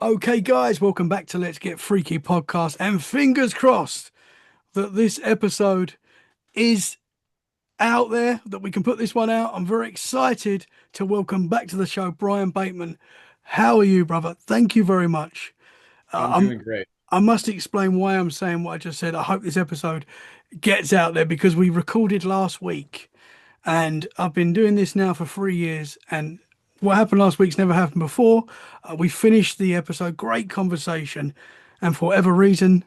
Okay, guys, welcome back to Let's Get Freaky podcast. And fingers crossed that this episode is out there, that we can put this one out. I'm very excited to welcome back to the show Brian Bateman. How are you, brother? Thank you very much. Uh, I'm I'm, doing great. I must explain why I'm saying what I just said. I hope this episode gets out there because we recorded last week and I've been doing this now for 3 years. And what happened last week's never happened before. We finished the episode, great conversation, and for whatever reason,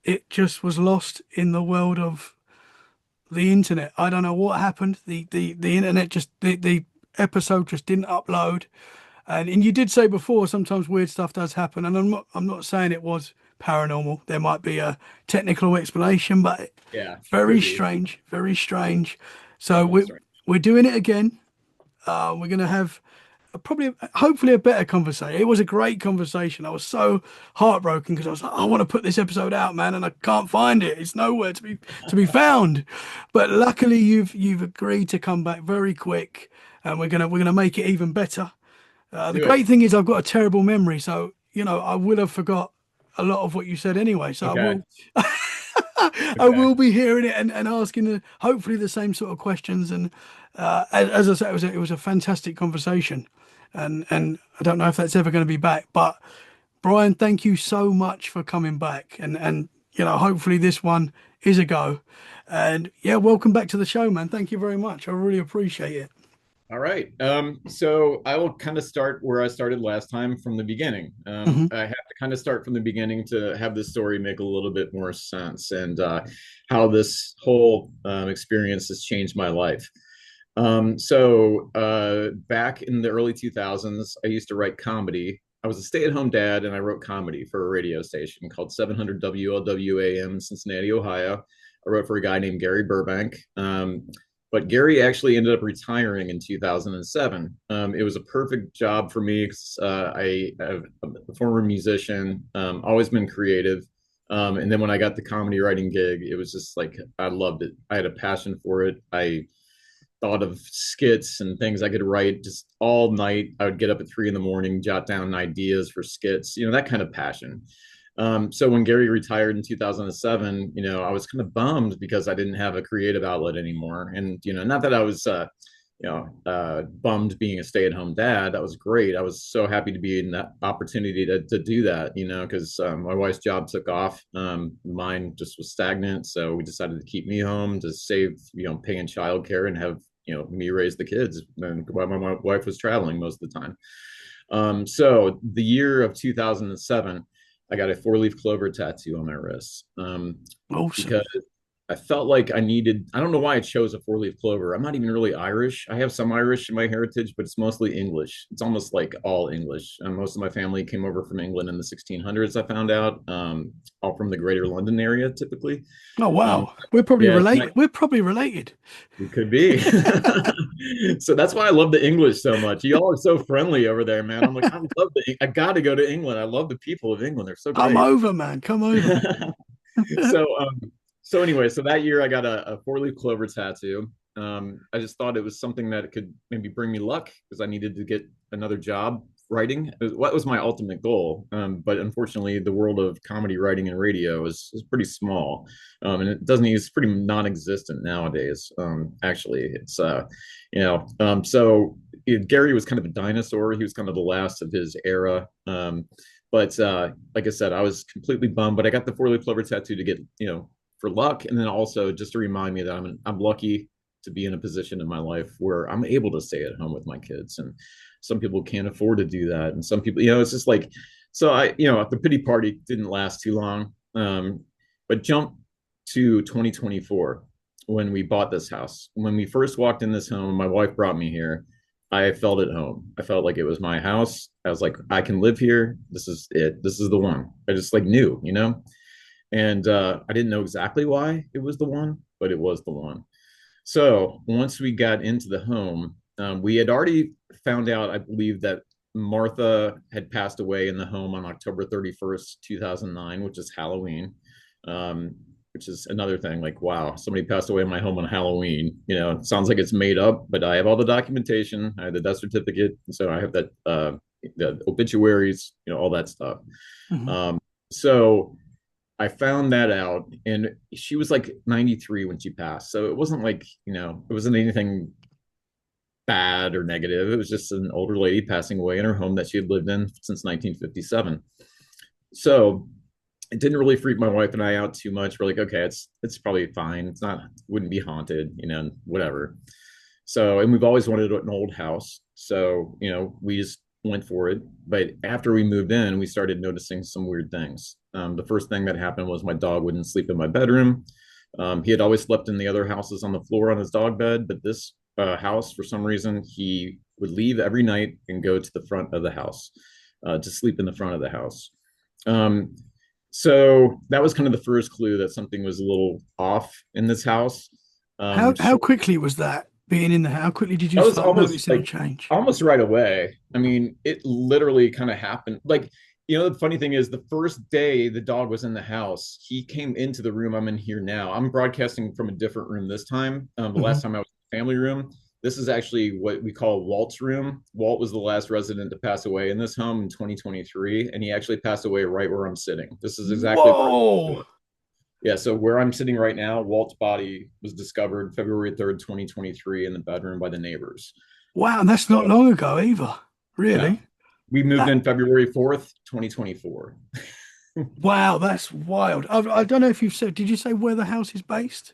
it just was lost in the world of the internet. I don't know what happened. The internet just the episode just didn't upload. And you did say before sometimes weird stuff does happen, and I'm not saying it was paranormal. There might be a technical explanation, but Yeah, very could be. strange, very strange. So Definitely we're strange. we're doing it again. We're gonna have probably, hopefully, a better conversation. It was a great conversation. I was so heartbroken because I was like, I want to put this episode out, man, and I can't find it. It's nowhere to be found. But luckily, you've agreed to come back very quick, and we're gonna make it even better. Let's The do it. great thing is I've got a terrible memory, so I will have forgot a lot of what you said anyway. So I Okay. will. I Okay. will be hearing it and asking hopefully the same sort of questions. And as I said, it was a fantastic conversation, and I don't know if that's ever going to be back. But Brian, thank you so much for coming back, and hopefully this one is a go. And yeah, welcome back to the show, man. Thank you very much. I really appreciate it. All right. So I will kind of start where I started last time from the beginning. Hmm. I have to kind of start from the beginning to have this story make a little bit more sense and how this whole experience has changed my life. Back in the early 2000s, I used to write comedy. I was a stay-at-home dad, and I wrote comedy for a radio station called 700 WLWAM in Cincinnati, Ohio. I wrote for a guy named Gary Burbank. But Gary actually ended up retiring in 2007. It was a perfect job for me because I'm a former musician, always been creative. And then when I got the comedy writing gig, it was just like I loved it. I had a passion for it. I thought of skits and things I could write just all night. I would get up at 3 in the morning, jot down ideas for skits, that kind of passion. So when Gary retired in 2007, I was kind of bummed because I didn't have a creative outlet anymore. And, not that I was, bummed being a stay-at-home dad. That was great. I was so happy to be in that opportunity to do that, because my wife's job took off. Mine just was stagnant. So we decided to keep me home to save, paying childcare and have, me raise the kids and while my wife was traveling most of the time. So the year of 2007, I got a four-leaf clover tattoo on my wrist Awesome. because I felt like I don't know why I chose a four-leaf clover. I'm not even really Irish. I have some Irish in my heritage, but it's mostly English. It's almost like all English. And most of my family came over from England in the 1600s, I found out, all from the greater London area, typically. Oh Um, wow, we're probably yeah, so related. We're probably related. it could be. So that's why I love the English so much. You all are so friendly over there, man. I'm like, I got to go to England. I love the people of England. They're so Come great. over, man. Come over. so so anyway, so that year I got a four-leaf clover tattoo. I just thought it was something that could maybe bring me luck because I needed to get another job writing. What was my ultimate goal? But unfortunately, the world of comedy writing and radio is pretty small, and it's pretty non-existent nowadays. Actually, it's Gary was kind of a dinosaur. He was kind of the last of his era. But like I said, I was completely bummed. But I got the four-leaf clover tattoo to get for luck, and then also just to remind me that I'm lucky to be in a position in my life where I'm able to stay at home with my kids. And some people can't afford to do that, and some people, it's just like, so the pity party didn't last too long. But jump to 2024 when we bought this house. When we first walked in this home, my wife brought me here. I felt at home. I felt like it was my house. I was like, I can live here. This is it. This is the one. I just like knew. And I didn't know exactly why it was the one, but it was the one. So once we got into the home, we had already found out, I believe, that Martha had passed away in the home on October 31st, 2009, which is Halloween. Which is another thing, like, wow, somebody passed away in my home on Halloween. It sounds like it's made up, but I have all the documentation. I have the death certificate. So I have that, the obituaries, all that stuff. Mhm. Um, so I found that out, and she was like 93 when she passed. So it wasn't like, it wasn't anything bad or negative. It was just an older lady passing away in her home that she had lived in since 1957. So it didn't really freak my wife and I out too much. We're like, okay, it's probably fine. It's not, wouldn't be haunted, whatever. So, and we've always wanted an old house. So, we just went for it. But after we moved in, we started noticing some weird things. The first thing that happened was my dog wouldn't sleep in my bedroom. He had always slept in the other houses on the floor on his dog bed, but this house, for some reason, he would leave every night and go to the front of the house to sleep in the front of the house. Um, so that was kind of the first clue that something was a little off in this house. How quickly was that being in the house? How quickly did you That was start almost noticing a like change? almost right away. I mean, it literally kind of happened. Like, the funny thing is, the first day the dog was in the house, he came into the room I'm in here now. I'm broadcasting from a different room this time. The Mhm. last time I was in the family room. This is actually what we call Walt's room. Walt was the last resident to pass away in this home in 2023, and he actually passed away right where I'm sitting. This is exactly Whoa! yeah, so where I'm sitting right now, Walt's body was discovered February 3rd, 2023 in the bedroom by the neighbors. Wow, and that's So, not long ago either. no, Really? we moved That in February 4th, 2024. wow, that's wild. I don't know if you've said. Did you say where the house is based?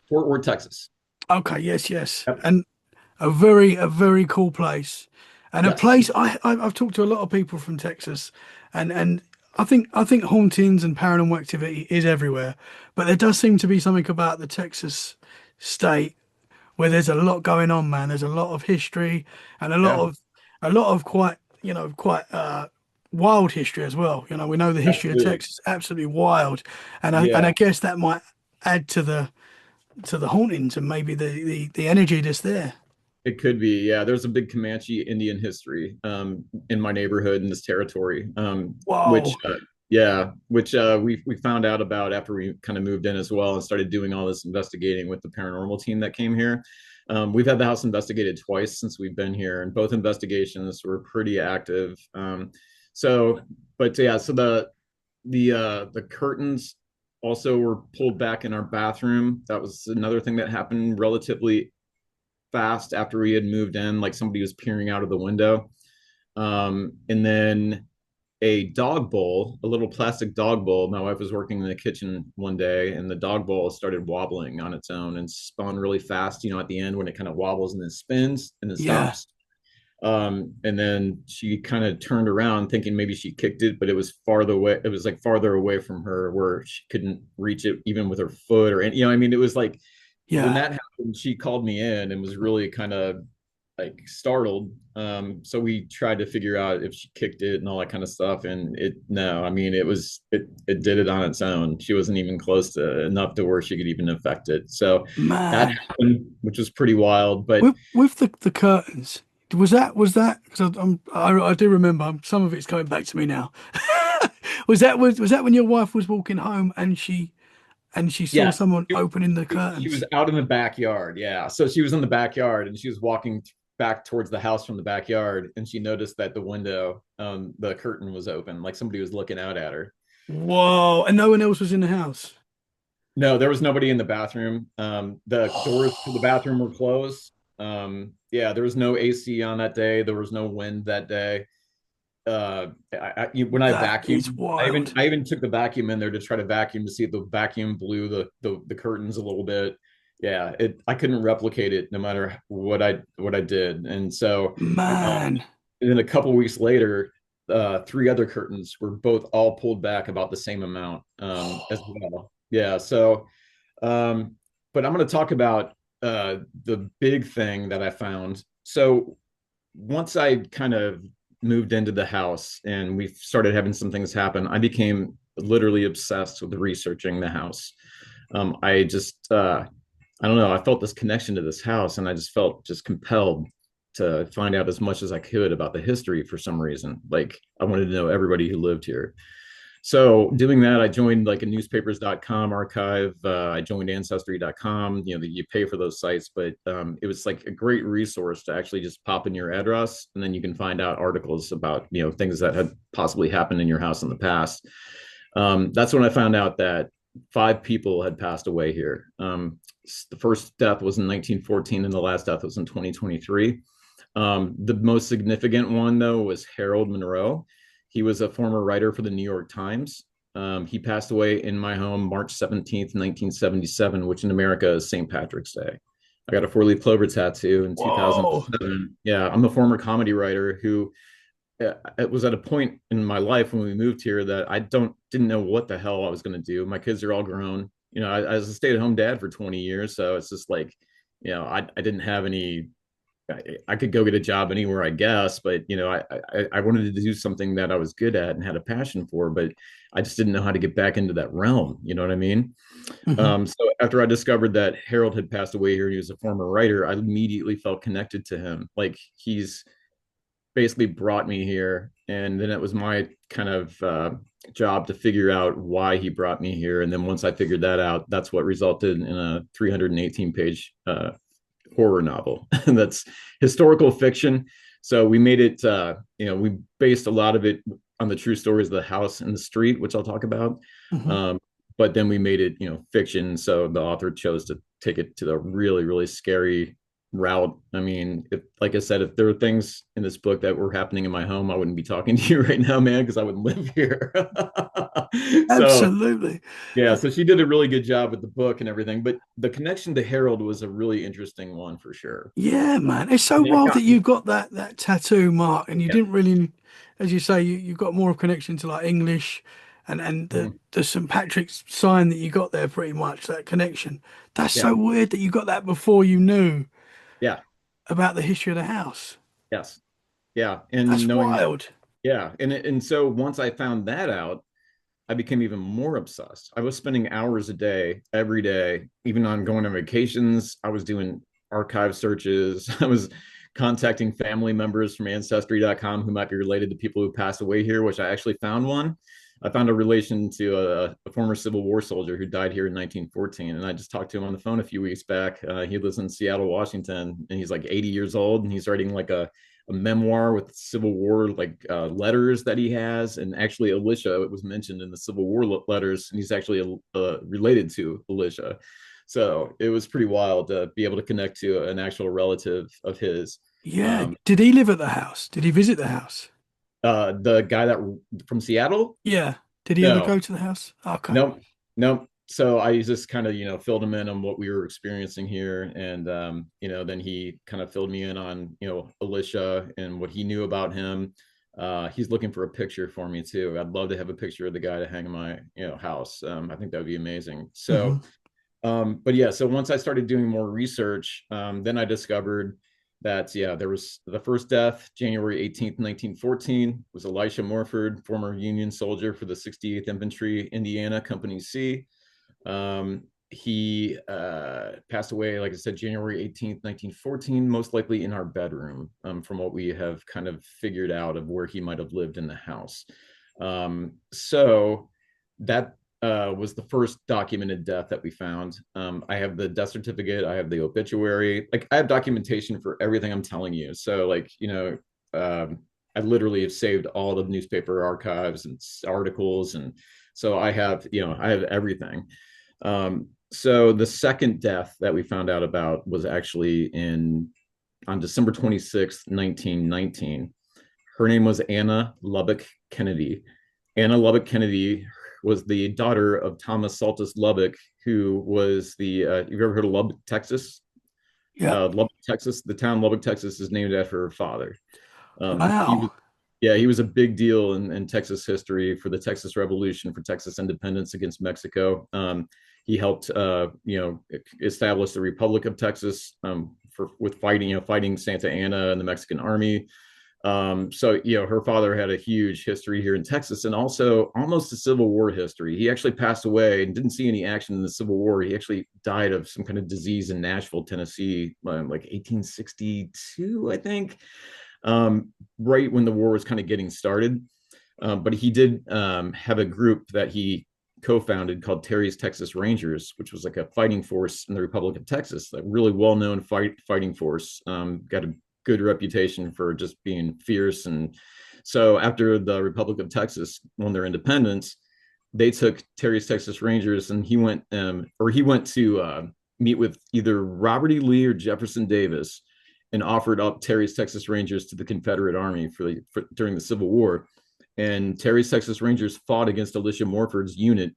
Fort Worth, Texas. Okay, yes, yes, Yep. and a very cool place, and a Yes. place I've talked to a lot of people from Texas, and I think hauntings and paranormal activity is everywhere, but there does seem to be something about the Texas state where there's a lot going on, man. There's a lot of history and Yeah, a lot of quite wild history as well. We know the history of absolutely. Texas is absolutely wild, and I Yeah, guess that might add to the hauntings and maybe the energy that's there. it could be. Yeah, there's a big Comanche Indian history in my neighborhood in this territory, which Whoa. we found out about after we kind of moved in as well and started doing all this investigating with the paranormal team that came here. We've had the house investigated twice since we've been here, and both investigations were pretty active. So, but yeah, so the curtains also were pulled back in our bathroom. That was another thing that happened relatively fast after we had moved in, like somebody was peering out of the window. And then a dog bowl, a little plastic dog bowl. My wife was working in the kitchen one day, and the dog bowl started wobbling on its own and spun really fast. At the end when it kind of wobbles and then spins and then Yeah. stops. And then she kind of turned around thinking maybe she kicked it, but it was farther away. It was like farther away from her where she couldn't reach it even with her foot or, I mean, it was like when Yeah. that happened, she called me in and was really kind of like startled. So we tried to figure out if she kicked it and all that kind of stuff. And no, I mean, it did it on its own. She wasn't even close to enough to where she could even affect it. So that Man. happened, which was pretty wild. But With the curtains, was that because I do remember some of it's coming back to me now. Was that when your wife was walking home and she saw yes, someone opening the she was curtains? out in the backyard. Yeah. So she was in the backyard and she was walking back towards the house from the backyard and she noticed that the window, the curtain was open, like somebody was looking out at her. Whoa! And no one else was in the house. No, there was nobody in the bathroom. The doors to the bathroom were closed. Yeah, there was no AC on that day. There was no wind that day. When I That is vacuumed, I even wild. I even took the vacuum in there to try to vacuum to see if the vacuum blew the curtains a little bit. Yeah, I couldn't replicate it no matter what I did. And so um, Man. and then a couple weeks later, three other curtains were both all pulled back about the same amount as well. Yeah, so but I'm going to talk about the big thing that I found. So once I kind of moved into the house and we started having some things happen, I became literally obsessed with researching the house. I just, I don't know, I felt this connection to this house and I just felt just compelled to find out as much as I could about the history for some reason. Like I wanted to know everybody who lived here. So doing that, I joined like a newspapers.com archive. I joined ancestry.com. You pay for those sites, but it was like a great resource to actually just pop in your address, and then you can find out articles about things that had possibly happened in your house in the past. That's when I found out that 5 people had passed away here. The first death was in 1914, and the last death was in 2023. The most significant one, though, was Harold Monroe. He was a former writer for the New York Times. He passed away in my home March 17th, 1977, which in America is St. Patrick's Day. I got a four-leaf clover tattoo in Whoa. 2007. Yeah, I'm a former comedy writer who it was at a point in my life when we moved here that didn't know what the hell I was going to do. My kids are all grown. I was a stay-at-home dad for 20 years, so it's just like, I didn't have any. I could go get a job anywhere, I guess, but I wanted to do something that I was good at and had a passion for, but I just didn't know how to get back into that realm. You know what I mean? Hmm. So after I discovered that Harold had passed away here, he was a former writer, I immediately felt connected to him. Like he's basically brought me here, and then it was my kind of job to figure out why he brought me here. And then once I figured that out, that's what resulted in a 318-page horror novel that's historical fiction. So we made it, we based a lot of it on the true stories of the house and the street, which I'll talk about. Hmm. um, but then we made it fiction, so the author chose to take it to the really, really scary route. I mean, like I said, if there were things in this book that were happening in my home, I wouldn't be talking to you right now, man, because I wouldn't live here. So Absolutely. yeah, so she did a really good job with the book and everything, but the connection to Harold was a really interesting one for sure. Yeah, man. It's so I mean, it wild got that you got that tattoo, Mark, and you yeah. didn't really, as you say, you've got more of a connection to like English and Mhm. the St. Patrick's sign that you got there, pretty much that connection. That's Yeah, so weird that you got that before you knew yeah, about the history of the house. yes, yeah, and That's knowing that, wild. yeah, and so once I found that out, I became even more obsessed. I was spending hours a day, every day, even on going on vacations. I was doing archive searches. I was contacting family members from ancestry.com who might be related to people who passed away here, which I actually found one. I found a relation to a former Civil War soldier who died here in 1914. And I just talked to him on the phone a few weeks back. He lives in Seattle, Washington, and he's like 80 years old, and he's writing like a memoir with Civil War letters that he has, and actually Alicia was mentioned in the Civil War letters, and he's actually related to Alicia. So it was pretty wild to be able to connect to an actual relative of his. Yeah. Um, Did he live at the house? Did he visit the house? the guy that from Seattle, Yeah. Did he ever no, go to the house? Okay. nope, nope. So I just kind of filled him in on what we were experiencing here, and then he kind of filled me in on Alicia and what he knew about him. He's looking for a picture for me too. I'd love to have a picture of the guy to hang in my house. I think that would be amazing. Hmm. So but yeah, so once I started doing more research, then I discovered that, yeah, there was the first death, January 18th, 1914, was Elisha Morford, former Union soldier for the 68th Infantry, Indiana, Company C. He passed away, like I said, January 18th, 1914, most likely in our bedroom, from what we have kind of figured out of where he might have lived in the house. So that was the first documented death that we found. I have the death certificate, I have the obituary, like I have documentation for everything I'm telling you. So, like, I literally have saved all the newspaper archives and articles, and so I have everything. So the second death that we found out about was actually in on December 26th, 1919. Her name was Anna Lubbock Kennedy. Anna Lubbock Kennedy was the daughter of Thomas Saltus Lubbock, who was you've ever heard of Lubbock, Texas? Yep. Lubbock, Texas. The town Lubbock, Texas is named after her father. He was, Wow. yeah, he was a big deal in Texas history for the Texas Revolution, for Texas independence against Mexico. He helped, establish the Republic of Texas, with fighting Santa Anna and the Mexican Army. So her father had a huge history here in Texas, and also almost a Civil War history. He actually passed away and didn't see any action in the Civil War. He actually died of some kind of disease in Nashville, Tennessee, like 1862, I think, right when the war was kind of getting started. But he did have a group that he co-founded called Terry's Texas Rangers, which was like a fighting force in the Republic of Texas, a really well-known fighting force. Got a good reputation for just being fierce. And so after the Republic of Texas won their independence, they took Terry's Texas Rangers, and he went to meet with either Robert E. Lee or Jefferson Davis, and offered up Terry's Texas Rangers to the Confederate Army during the Civil War. And Terry's Texas Rangers fought against Alicia Morford's unit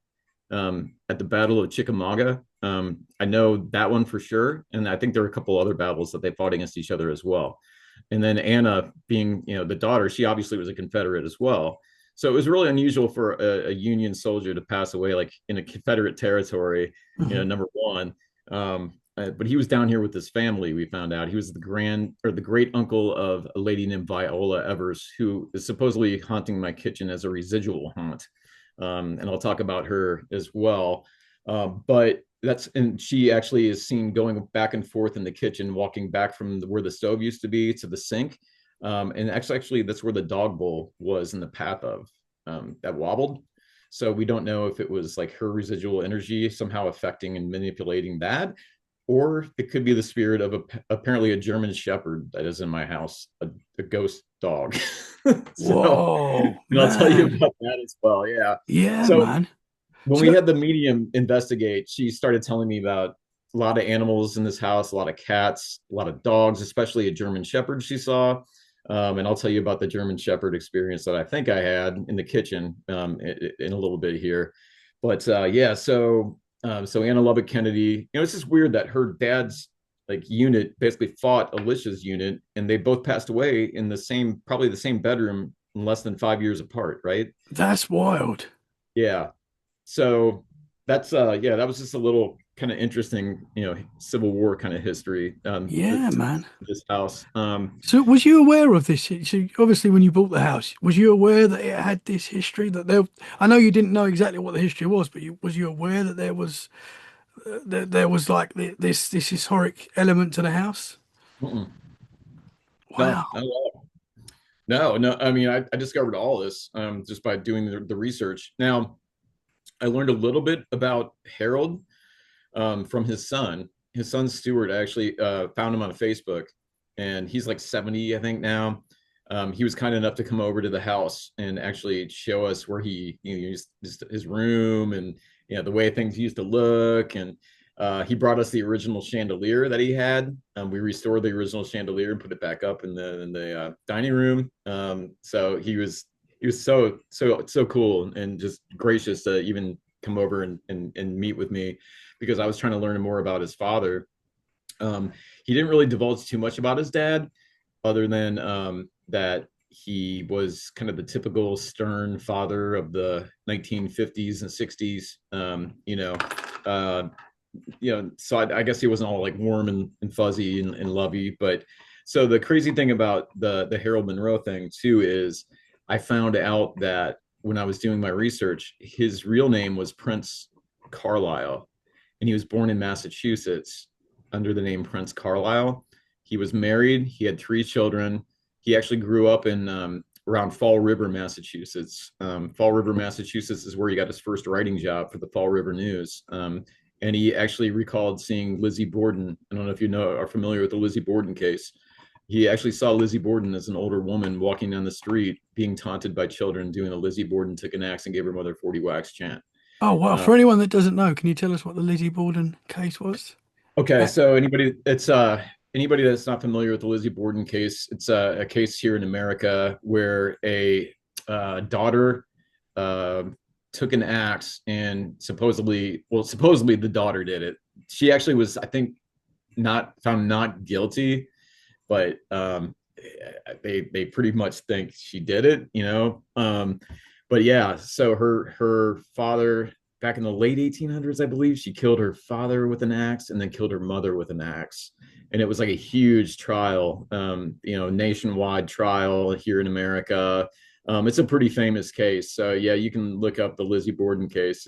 at the Battle of Chickamauga. I know that one for sure, and I think there were a couple other battles that they fought against each other as well. And then Anna, being the daughter, she obviously was a Confederate as well. So it was really unusual for a Union soldier to pass away like in a Confederate territory. Mhm. Number one. But he was down here with his family. We found out he was the great uncle of a lady named Viola Evers, who is supposedly haunting my kitchen as a residual haunt. And I'll talk about her as well. But and she actually is seen going back and forth in the kitchen, walking back from where the stove used to be to the sink. And actually, that's where the dog bowl was in the path of that wobbled. So we don't know if it was like her residual energy somehow affecting and manipulating that, or it could be the spirit of apparently a German Shepherd that is in my house, a ghost dog. So, Whoa, and I'll tell you man. about that as well. Yeah. Yeah, So man. when we So, had the medium investigate, she started telling me about a lot of animals in this house, a lot of cats, a lot of dogs, especially a German Shepherd she saw. And I'll tell you about the German Shepherd experience that I think I had in the kitchen in a little bit here. But yeah, so Anna Lubbock Kennedy, it's just weird that her dad's like unit basically fought Alicia's unit, and they both passed away in probably the same bedroom, in less than 5 years apart, right? that's wild. Yeah. So that's yeah, that was just a little kind of interesting, Civil War kind of history Yeah, to man. this house. So, was you aware of this? So, obviously, when you bought the house, was you aware that it had this history? That there, I know you didn't know exactly what the history was, but was you aware that there was like this historic element to the house? Mm-mm. No, Wow. no, no, no. I mean, I discovered all this just by doing the research. Now, I learned a little bit about Harold from his son. His son Stuart, I actually found him on Facebook, and he's like 70, I think now. He was kind enough to come over to the house and actually show us where he used his room, and the way things used to look. And he brought us the original chandelier that he had. We restored the original chandelier and put it back up in the dining room. So he was so cool and just gracious to even come over and meet with me, because I was trying to learn more about his father. He didn't really divulge too much about his dad, other than that he was kind of the typical stern father of the 1950s and 60s. Uh, so I guess he wasn't all like warm and fuzzy and lovey. But so the crazy thing about the Harold Monroe thing too is I found out that when I was doing my research, his real name was Prince Carlisle, and he was born in Massachusetts under the name Prince Carlisle. He was married. He had 3 children. He actually grew up in around Fall River, Massachusetts. Fall River, Massachusetts is where he got his first writing job for the Fall River News. And he actually recalled seeing Lizzie Borden. I don't know if you are familiar with the Lizzie Borden case. He actually saw Lizzie Borden as an older woman walking down the street, being taunted by children, doing a Lizzie Borden took an axe and gave her mother 40 wax chant. Oh, well, Uh, for anyone that doesn't know, can you tell us what the Lizzie Borden case was? Okay, Uh, so anybody that's not familiar with the Lizzie Borden case, it's a case here in America where a daughter uh, took an axe and supposedly the daughter did it. She actually was, I think, not found not guilty, but they pretty much think she did it. But yeah, so her father, back in the late 1800s, I believe, she killed her father with an axe and then killed her mother with an axe. And it was like a huge trial, nationwide trial here in America. It's a pretty famous case. So yeah, you can look up the Lizzie Borden case.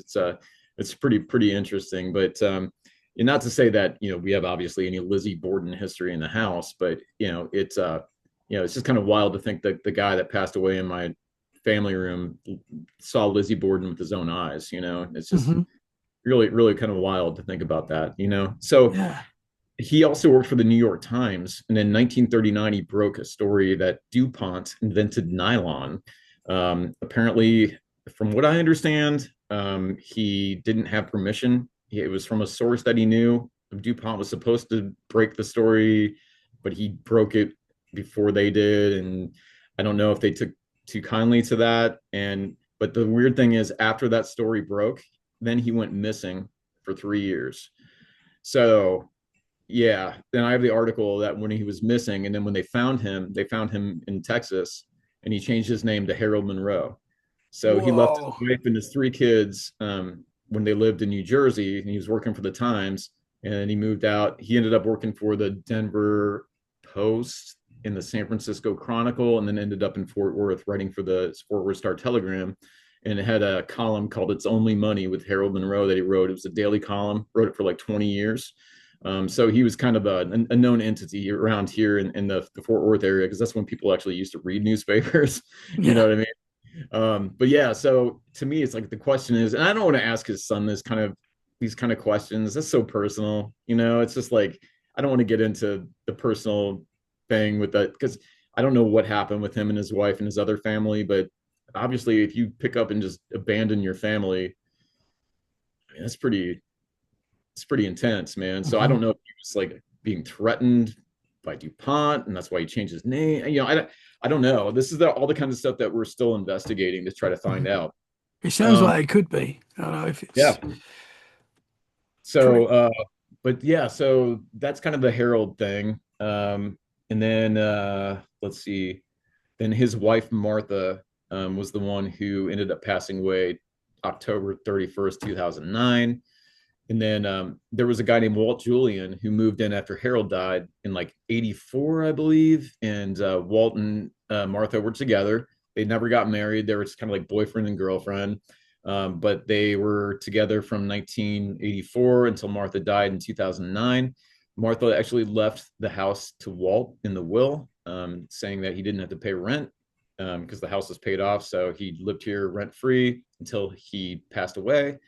It's pretty interesting. But and not to say that we have obviously any Lizzie Borden history in the house, but it's just kind of wild to think that the guy that passed away in my family room, saw Lizzie Borden with his own eyes. It's just Hmm. really, really kind of wild to think about that. So Yeah. he also worked for the New York Times, and in 1939 he broke a story that DuPont invented nylon. Apparently, from what I understand, he didn't have permission. It was from a source that he knew. DuPont was supposed to break the story, but he broke it before they did, and I don't know if they took too kindly to that. And but the weird thing is, after that story broke, then he went missing for 3 years. So yeah, then I have the article that when he was missing, and then when they found him in Texas, and he changed his name to Harold Monroe. So he left his Whoa. wife and his three kids when they lived in New Jersey, and he was working for the Times. And he moved out. He ended up working for the Denver Post in the San Francisco Chronicle, and then ended up in Fort Worth writing for the Fort Worth Star Telegram. And it had a column called "It's Only Money" with Harold Monroe that he wrote. It was a daily column. Wrote it for like 20 years. So he was kind of a known entity around here in the Fort Worth area, because that's when people actually used to read newspapers. You know Yeah. what I mean? But yeah, so to me, it's like the question is, and I don't want to ask his son these kind of questions. That's so personal. It's just like I don't want to get into the personal thing with that, because I don't know what happened with him and his wife and his other family. But obviously, if you pick up and just abandon your family, I mean, it's pretty intense, man. So I Hmm. don't know if he was like being threatened by DuPont, and that's why he changed his name. I don't know. This is all the kind of stuff that we're still investigating to try to Hmm. find out. It sounds Um, like it could be. I don't know if yeah. it's So, pretty. but yeah, so that's kind of the Herald thing. And then let's see. Then his wife Martha was the one who ended up passing away October 31st, 2009. And then there was a guy named Walt Julian who moved in after Harold died in like 84, I believe. And Walt and Martha were together. They never got married. They were just kind of like boyfriend and girlfriend. But they were together from 1984 until Martha died in 2009. Martha actually left the house to Walt in the will, saying that he didn't have to pay rent because the house was paid off. So he lived here rent free until he passed away,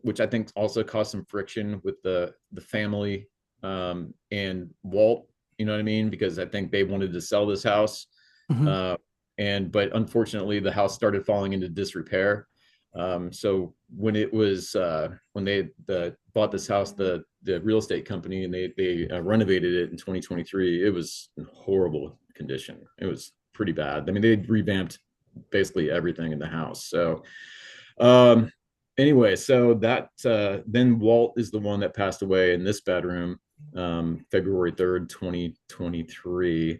which I think also caused some friction with the family and Walt. You know what I mean? Because I think they wanted to sell this house, Hmm. uh, but unfortunately the house started falling into disrepair. So when they bought this house, the real estate company, and they renovated it in 2023, it was in horrible condition. It was pretty bad. I mean, they revamped basically everything in the house. So um, anyway, so that then Walt is the one that passed away in this bedroom, February 3rd, 2023.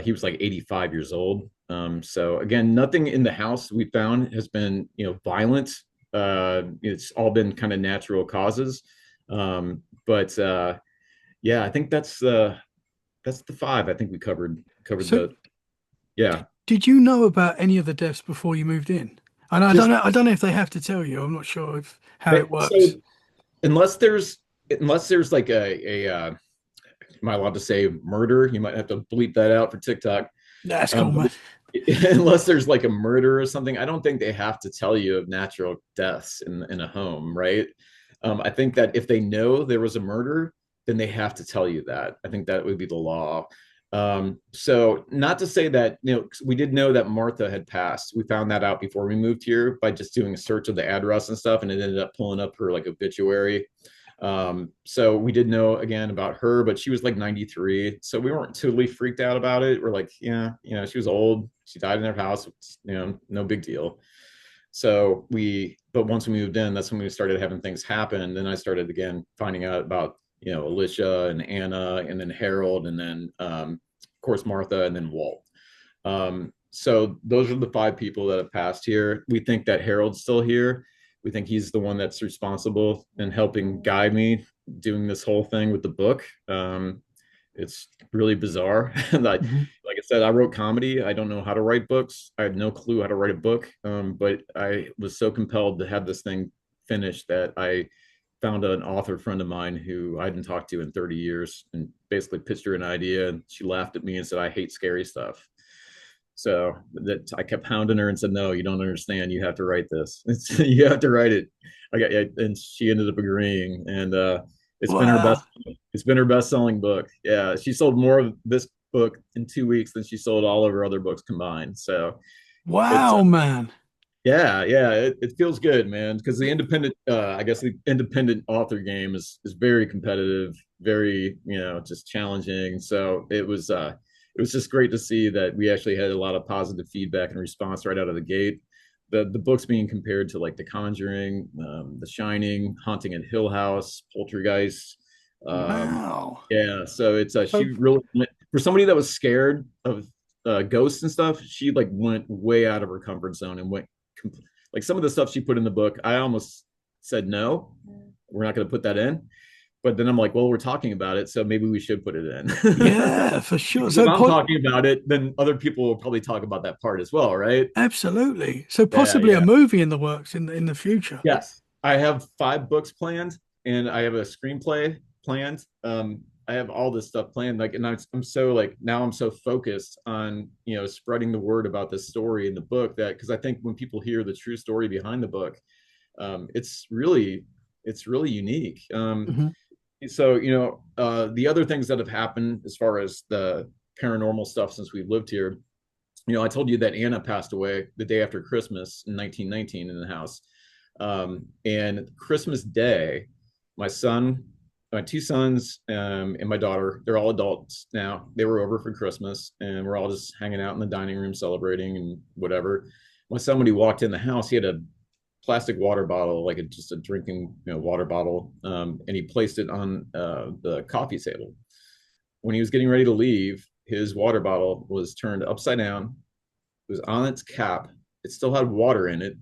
He was like 85 years old. So again, nothing in the house we found has been, violent. It's all been kind of natural causes. But yeah, I think that's the five. I think we covered So, the yeah. did you know about any of the deaths before you moved in? And I don't Just know. I don't know if they have to tell you. I'm not sure if how it works. so unless there's like am I allowed to say murder? You might have to bleep that out for TikTok. That's cool, But man. unless there's like a murder or something, I don't think they have to tell you of natural deaths in a home, right? I think that if they know there was a murder, then they have to tell you that. I think that would be the law. So not to say that, we did know that Martha had passed. We found that out before we moved here by just doing a search of the address and stuff, and it ended up pulling up her like obituary. So we did know again about her, but she was like 93. So we weren't totally freaked out about it. We're like, yeah, she was old. She died in her house. It's, no big deal. But once we moved in, that's when we started having things happen. Then I started again finding out about, Alicia and Anna, and then Harold, and then, of course, Martha, and then Walt. So those are the five people that have passed here. We think that Harold's still here. We think he's the one that's responsible in helping guide me doing this whole thing with the book. It's really bizarre. Hmm. Like I said, I wrote comedy. I don't know how to write books. I had no clue how to write a book. But I was so compelled to have this thing finished that I found an author friend of mine who I hadn't talked to in 30 years, and basically pitched her an idea. And she laughed at me and said, "I hate scary stuff." So that I kept hounding her and said, "No, you don't understand. You have to write this. You have to write it." And she ended up agreeing, and it's been her Wow. best. It's been her best-selling book. Yeah, she sold more of this book in 2 weeks than she sold all of her other books combined. So it's Wow, man. yeah, yeah, it feels good, man, because the independent, I guess the independent author game is very competitive, very, just challenging. So it was just great to see that we actually had a lot of positive feedback and response right out of the gate. The books being compared to like The Conjuring, The Shining, Haunting at Hill House, Poltergeist. Um, Wow. yeah, so it's So she really went for somebody that was scared of ghosts and stuff. She like went way out of her comfort zone and went like some of the stuff she put in the book. I almost said no, we're not going to put that in. But then I'm like, well, we're talking about it, so maybe we should put it in. yeah, for sure. Because if I'm talking about it, then other people will probably talk about that part as well, right? Absolutely. So Yeah, possibly a yeah. movie in the works in the future. Yes. I have 5 books planned and I have a screenplay planned. I have all this stuff planned. Like, and I'm so like, now I'm so focused on, spreading the word about this story in the book that, because I think when people hear the true story behind the book, it's really unique. Hmm. So, the other things that have happened as far as the paranormal stuff since we've lived here, I told you that Anna passed away the day after Christmas in 1919 in the house. And Christmas Day, my son, my 2 sons, and my daughter, they're all adults now. They were over for Christmas and we're all just hanging out in the dining room celebrating and whatever. My son, when he walked in the house, he had a plastic water bottle, like just a drinking water bottle, and he placed it on the coffee table. When he was getting ready to leave, his water bottle was turned upside down. It was on its cap. It still had water in it,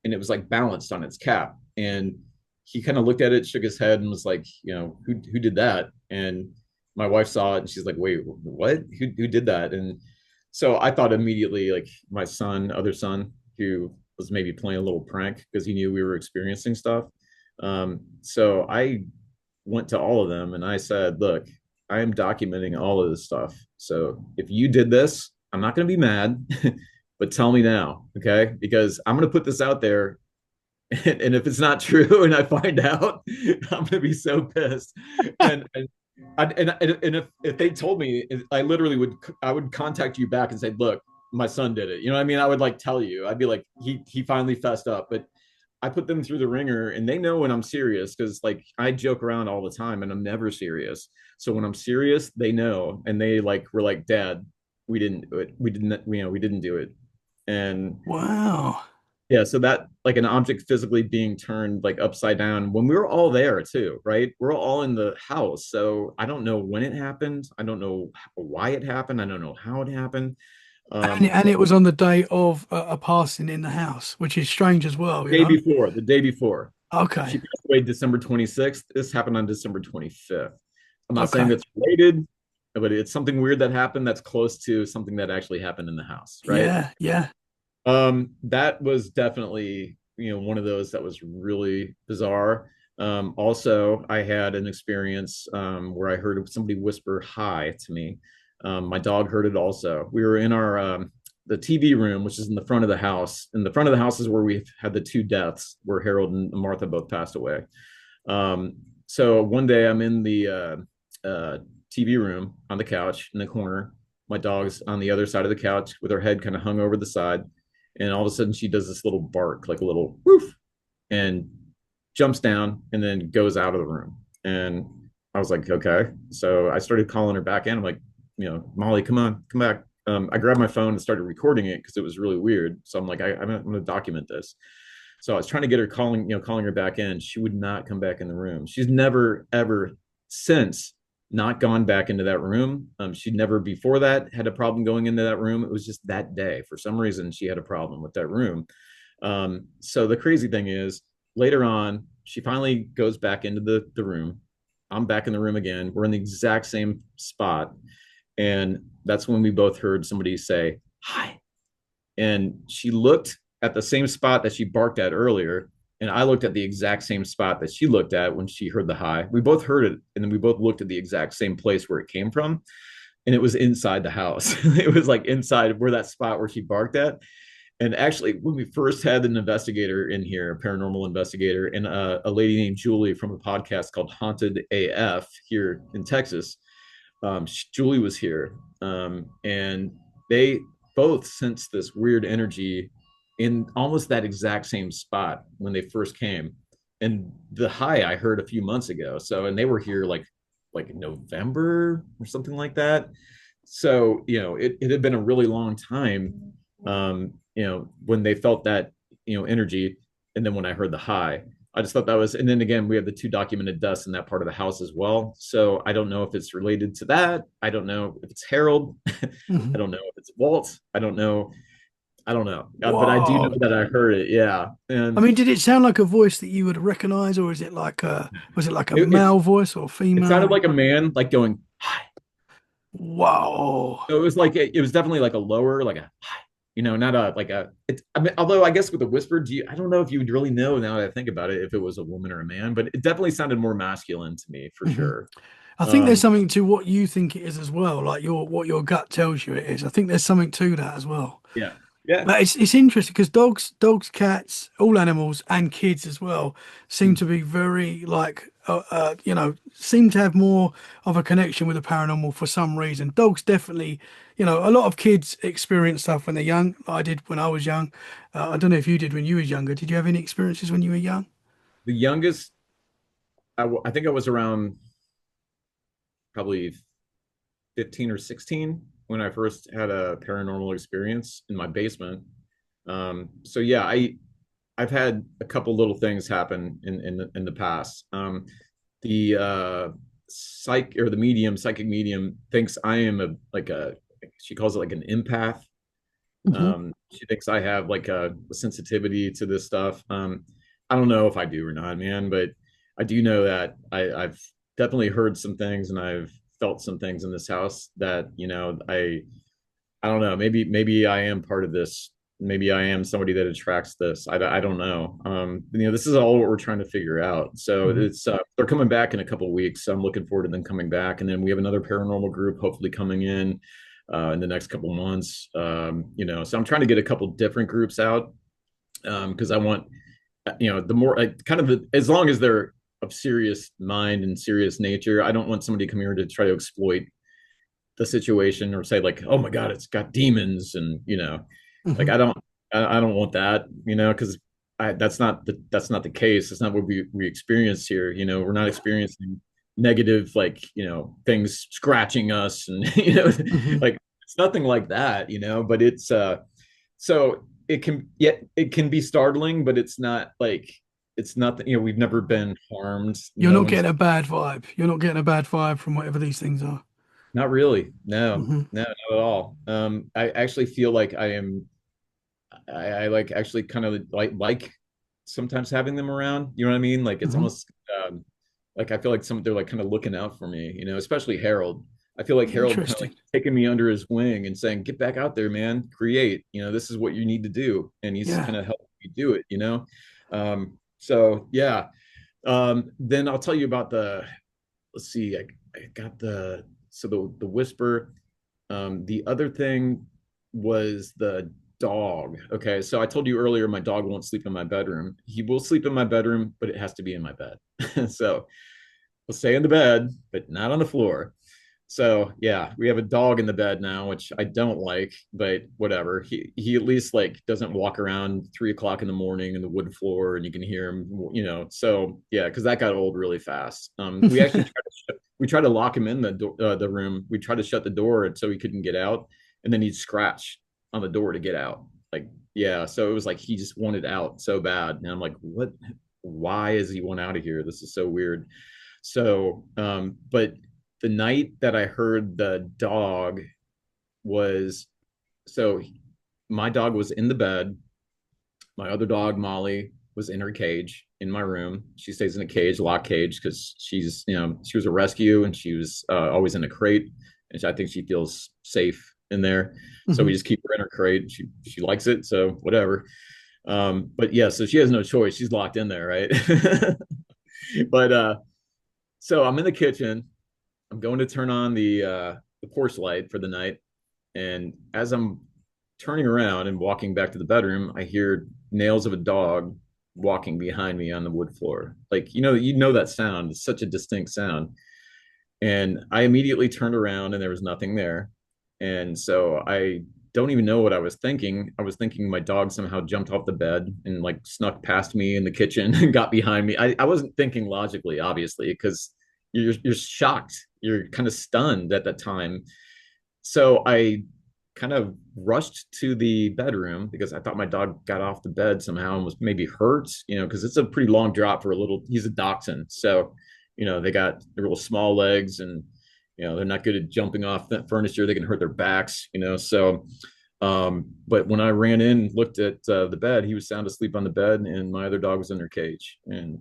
and it was like balanced on its cap. And he kind of looked at it, shook his head, and was like, who did that? And my wife saw it, and she's like, wait, what? Who did that? And so I thought immediately, like my other son, who was maybe playing a little prank because he knew we were experiencing stuff. So I went to all of them and I said, look, I am documenting all of this stuff. So if you did this, I'm not going to be mad, but tell me now, okay? Because I'm going to put this out there. And if it's not true and I find out, I'm going to be so pissed. And if they told me, I literally would contact you back and say, look, my son did it. You know what I mean? I would like tell you, I'd be like, he finally fessed up. But I put them through the ringer and they know when I'm serious because like I joke around all the time and I'm never serious. So when I'm serious, they know and they like were like, Dad, we didn't do it. We didn't, we didn't do it. And Wow. yeah, so that like an object physically being turned like upside down when we were all there too, right? We're all in the house. So I don't know when it happened. I don't know why it happened. I don't know how it happened. And But it was on the day of a passing in the house, which is strange as well, you day know? before, the day before. She Okay. passed away December 26th. This happened on December 25th. I'm not saying Okay. that's related, but it's something weird that happened that's close to something that actually happened in the house, right? Yeah. Yeah. That was definitely, one of those that was really bizarre. Also, I had an experience where I heard somebody whisper hi to me. My dog heard it also. We were in our the TV room, which is in the front of the house. In the front of the house is where we've had the 2 deaths, where Harold and Martha both passed away. So one day I'm in the TV room on the couch in the corner. My dog's on the other side of the couch with her head kind of hung over the side. And all of a sudden she does this little bark, like a little woof, and jumps down and then goes out of the room. And I was like, okay. So I started calling her back in. I'm like, Molly, come on, come back. I grabbed my phone and started recording it because it was really weird. So I'm like, I'm going to document this. So I was trying to get her calling her back in. She would not come back in the room. She's never, ever since not gone back into that room. She'd never before that had a problem going into that room. It was just that day. For some reason, she had a problem with that room. So the crazy thing is later on, she finally goes back into the room. I'm back in the room again. We're in the exact same spot. And that's when we both heard somebody say, hi. And she looked at the same spot that she barked at earlier. And I looked at the exact same spot that she looked at when she heard the hi. We both heard it. And then we both looked at the exact same place where it came from. and it was inside the house. It was like inside where that spot where she barked at. And actually, when we first had an investigator in here, a paranormal investigator, and a lady named Julie from a podcast called Haunted AF here in Texas, Julie was here, and they both sensed this weird energy in almost that exact same spot when they first came. And the high I heard a few months ago. So, and they were here like in November or something like that. So, it had been a really long time, when they felt that, energy. And then when I heard the high, I just thought that was, and then again, we have the two documented deaths in that part of the house as well. So I don't know if it's related to that. I don't know if it's Harold. I Mhm. don't know if it's Walt. I don't know. I don't know. But I do know Whoa. that I heard it. Yeah. I And mean, did it sound like a voice that you would recognize, or is it like was it like a it, male voice or it sounded female? like a man like going, hi. Whoa. So it was like, it was definitely like a lower, like a hi, not a, like a, it's, I mean, although I guess with the whisper, I don't know if you would really know now that I think about it, if it was a woman or a man, but it definitely sounded more masculine to me for Mhm. sure. I think there's Um, something to what you think it is as well, like your what your gut tells you it is. I think there's something to that as well. yeah. Yeah. But it's interesting because dogs, cats, all animals, and kids as well seem to be very like seem to have more of a connection with the paranormal for some reason. Dogs definitely, a lot of kids experience stuff when they're young. I did when I was young. I don't know if you did when you was younger. Did you have any experiences when you were young? The youngest, I think I was around probably 15 or 16 when I first had a paranormal experience in my basement. So yeah, I've had a couple little things happen in the past. The psychic medium thinks I am she calls it like an empath. Hmm. She thinks I have like a sensitivity to this stuff. I don't know if I do or not, man, but I do know that I've definitely heard some things and I've felt some things in this house that, I don't know, maybe I am part of this. Maybe I am somebody that attracts this. I don't know. This is all what we're trying to figure out. So Hmm. it's they're coming back in a couple of weeks. So I'm looking forward to them coming back, and then we have another paranormal group hopefully coming in the next couple of months. So I'm trying to get a couple different groups out because I want, the more kind of as long as they're of serious mind and serious nature, I don't want somebody to come here to try to exploit the situation or say like, oh my god, it's got demons, and like Hmm. I don't want that, because that's not the case. It's not what we experience here. We're not experiencing negative, like, things scratching us and Hmm. like it's nothing like that, but it's so it can be startling, but it's not like, it's not, we've never been harmed. You're No not one's. getting a bad vibe. You're not getting a bad vibe from whatever these things are. Not really. No, Hmm. no, not at all. I actually feel like I like actually kind of like sometimes having them around. You know what I mean? Like it's Hmm. almost like I feel like they're like kind of looking out for me, especially Harold. I feel like Harold kind of like Interesting. taking me under his wing and saying, "Get back out there, man. Create. This is what you need to do." And he's Yeah. kind of helping me do it. So yeah. Then I'll tell you about let's see, I got the whisper. The other thing was the dog. Okay, so I told you earlier my dog won't sleep in my bedroom. He will sleep in my bedroom, but it has to be in my bed. So we'll stay in the bed, but not on the floor. So yeah, we have a dog in the bed now, which I don't like, but whatever. He at least like doesn't walk around 3 o'clock in the morning in the wood floor, and you can hear him. So yeah, because that got old really fast. We actually tried to lock him in the room. We tried to shut the door so he couldn't get out, and then he'd scratch on the door to get out. Like yeah, so it was like he just wanted out so bad, and I'm like, what? Why is he want out of here? This is so weird. So, but the night that I heard the dog was, so my dog was in the bed. My other dog, Molly, was in her cage in my room. She stays in a cage, lock cage, because she was a rescue and she was always in a crate. And I think she feels safe in there. So we Hmm. just keep her in her crate. She likes it. So whatever. But yeah, so she has no choice. She's locked in there, right? But so I'm in the kitchen. I'm going to turn on the porch light for the night. And as I'm turning around and walking back to the bedroom, I hear nails of a dog walking behind me on the wood floor. Like, you know that sound. It's such a distinct sound. And I immediately turned around and there was nothing there. And so I don't even know what I was thinking. I was thinking my dog somehow jumped off the bed and like snuck past me in the kitchen and got behind me. I wasn't thinking logically, obviously, because you're shocked. You're kind of stunned at that time. So I kind of rushed to the bedroom because I thought my dog got off the bed somehow and was maybe hurt, because it's a pretty long drop for he's a dachshund. So, they got their little small legs and, they're not good at jumping off that furniture. They can hurt their backs, so, but when I ran in, looked at the bed, he was sound asleep on the bed and my other dog was in their cage. And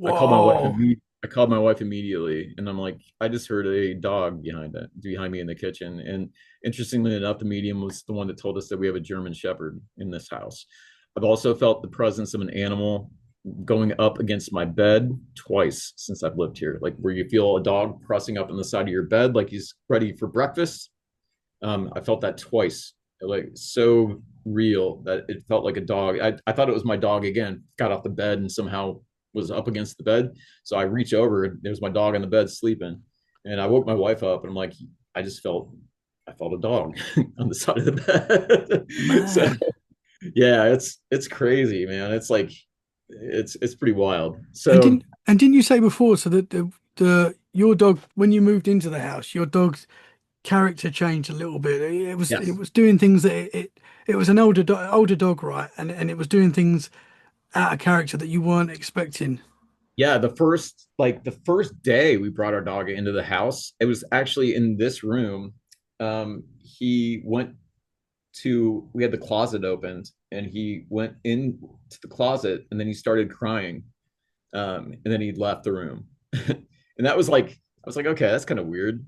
I called my wife Whoa. I called my wife immediately and I'm like, I just heard a dog behind me in the kitchen. And interestingly enough, the medium was the one that told us that we have a German Shepherd in this house. I've also felt the presence of an animal going up against my bed twice since I've lived here, like where you feel a dog pressing up on the side of your bed, like he's ready for breakfast. I felt that twice, like so real that it felt like a dog. I thought it was my dog again, got off the bed and somehow was up against the bed. So I reach over and there's my dog on the bed sleeping. And I woke my wife up and I'm like, I felt a dog on the side of the bed. So Man. yeah, it's crazy, man. It's like it's pretty wild. And So didn't you say before so that the your dog when you moved into the house, your dog's character changed a little bit. It yes. was doing things that it was an older dog, right? And it was doing things out of character that you weren't expecting. Yeah, the first day we brought our dog into the house, it was actually in this room. He went to we had the closet opened and he went in to the closet and then he started crying. And then he left the room. And that was like I was like, okay, that's kind of weird.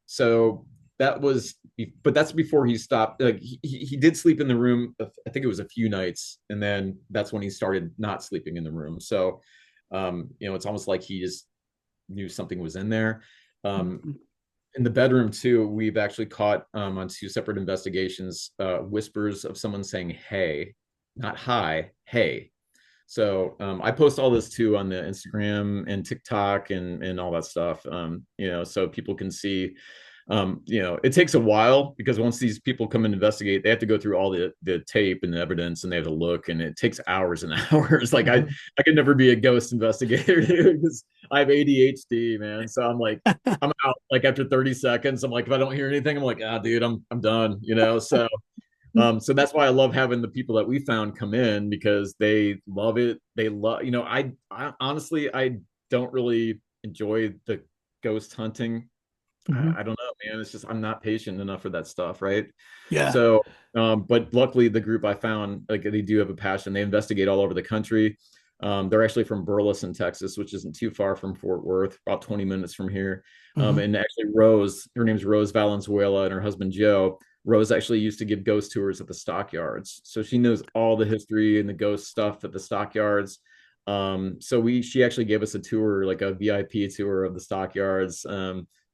So that was but that's before he stopped. Like he did sleep in the room. I think it was a few nights, and then that's when he started not sleeping in the room. So it's almost like he just knew something was in there. Um, Mhm. in the bedroom too, we've actually caught on two separate investigations whispers of someone saying "hey," not "hi," "hey." So I post all this too on the Instagram and TikTok and all that stuff. So people can see. It takes a while because once these people come and investigate, they have to go through all the tape and the evidence, and they have to look, and it takes hours and hours. Like Mhm. I could never be a ghost investigator because I have ADHD, man. So I'm like, I'm out like after 30 seconds. I'm like, if I don't hear anything, I'm like, dude, I'm done. So that's why I love having the people that we found come in because they love it. They love, I honestly, I don't really enjoy the ghost hunting. Mhm. I don't know, man. It's just, I'm not patient enough for that stuff. Right. Yeah. So, but luckily the group I found, like they do have a passion. They investigate all over the country. They're actually from Burleson, Texas, which isn't too far from Fort Worth, about 20 minutes from here. Mhm. And actually Rose, her name's Rose Valenzuela and her husband, Joe. Rose actually used to give ghost tours at the stockyards. So she knows all the history and the ghost stuff at the stockyards. So she actually gave us a tour, like a VIP tour of the stockyards.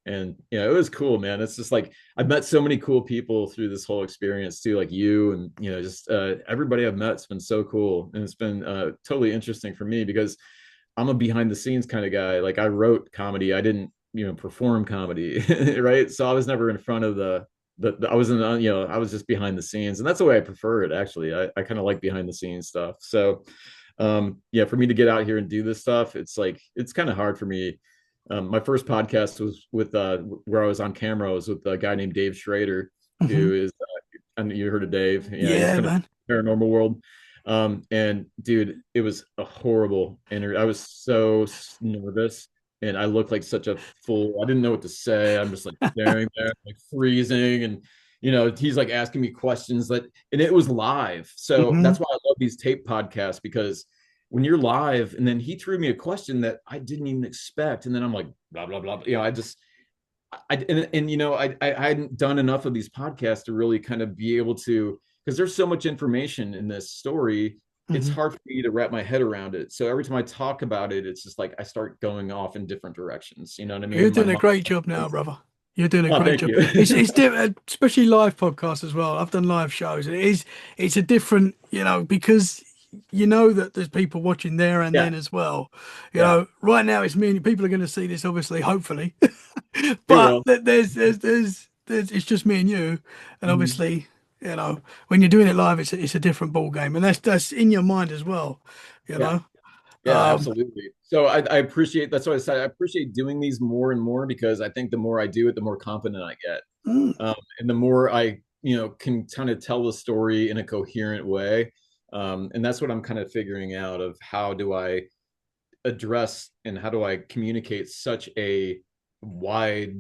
And it was cool, man. It's just like I've met so many cool people through this whole experience too, like you and just everybody I've met's been so cool, and it's been totally interesting for me because I'm a behind the scenes kind of guy. Like I wrote comedy, I didn't perform comedy, right? So I was never in front of I wasn't I was just behind the scenes, and that's the way I prefer it. Actually, I kind of like behind the scenes stuff. So yeah, for me to get out here and do this stuff, it's like it's kind of hard for me. My first podcast was with where I was on camera was with a guy named Dave Schrader, Mhm. who is and you heard of Dave. Yeah, he's Yeah, kind of man. paranormal world. And dude, it was a horrible interview. I was so nervous and I looked like such a fool. I didn't know what to say. I'm just like staring there, like freezing. And he's like asking me questions and it was live. So Mhm. that's why I love these tape podcasts because when you're live and then he threw me a question that I didn't even expect. And then I'm like, blah, blah, blah. I just, I and I hadn't done enough of these podcasts to really kind of be able to because there's so much information in this story. It's Mhm. hard for me to wrap my head around it. So every time I talk about it, it's just like I start going off in different directions. You know what I You're mean? My doing a mind great job now, brother. You're doing a Oh, great thank job. you. Especially live podcasts as well. I've done live shows. It's a different, because you know that there's people watching there and Yeah, then as well. yeah, Right now it's me and people are going to see this, obviously, hopefully. they But will. it's just me and you, and Mhm. obviously, when you're doing it live, it's a different ball game, and that's in your mind as well. You Yeah. know. Yeah, Um, absolutely. So I appreciate that's what I said. I appreciate doing these more and more because I think the more I do it, the more confident I get. mm, And the more I, can kind of tell the story in a coherent way. And that's what I'm kind of figuring out of how do I address and how do I communicate such a wide,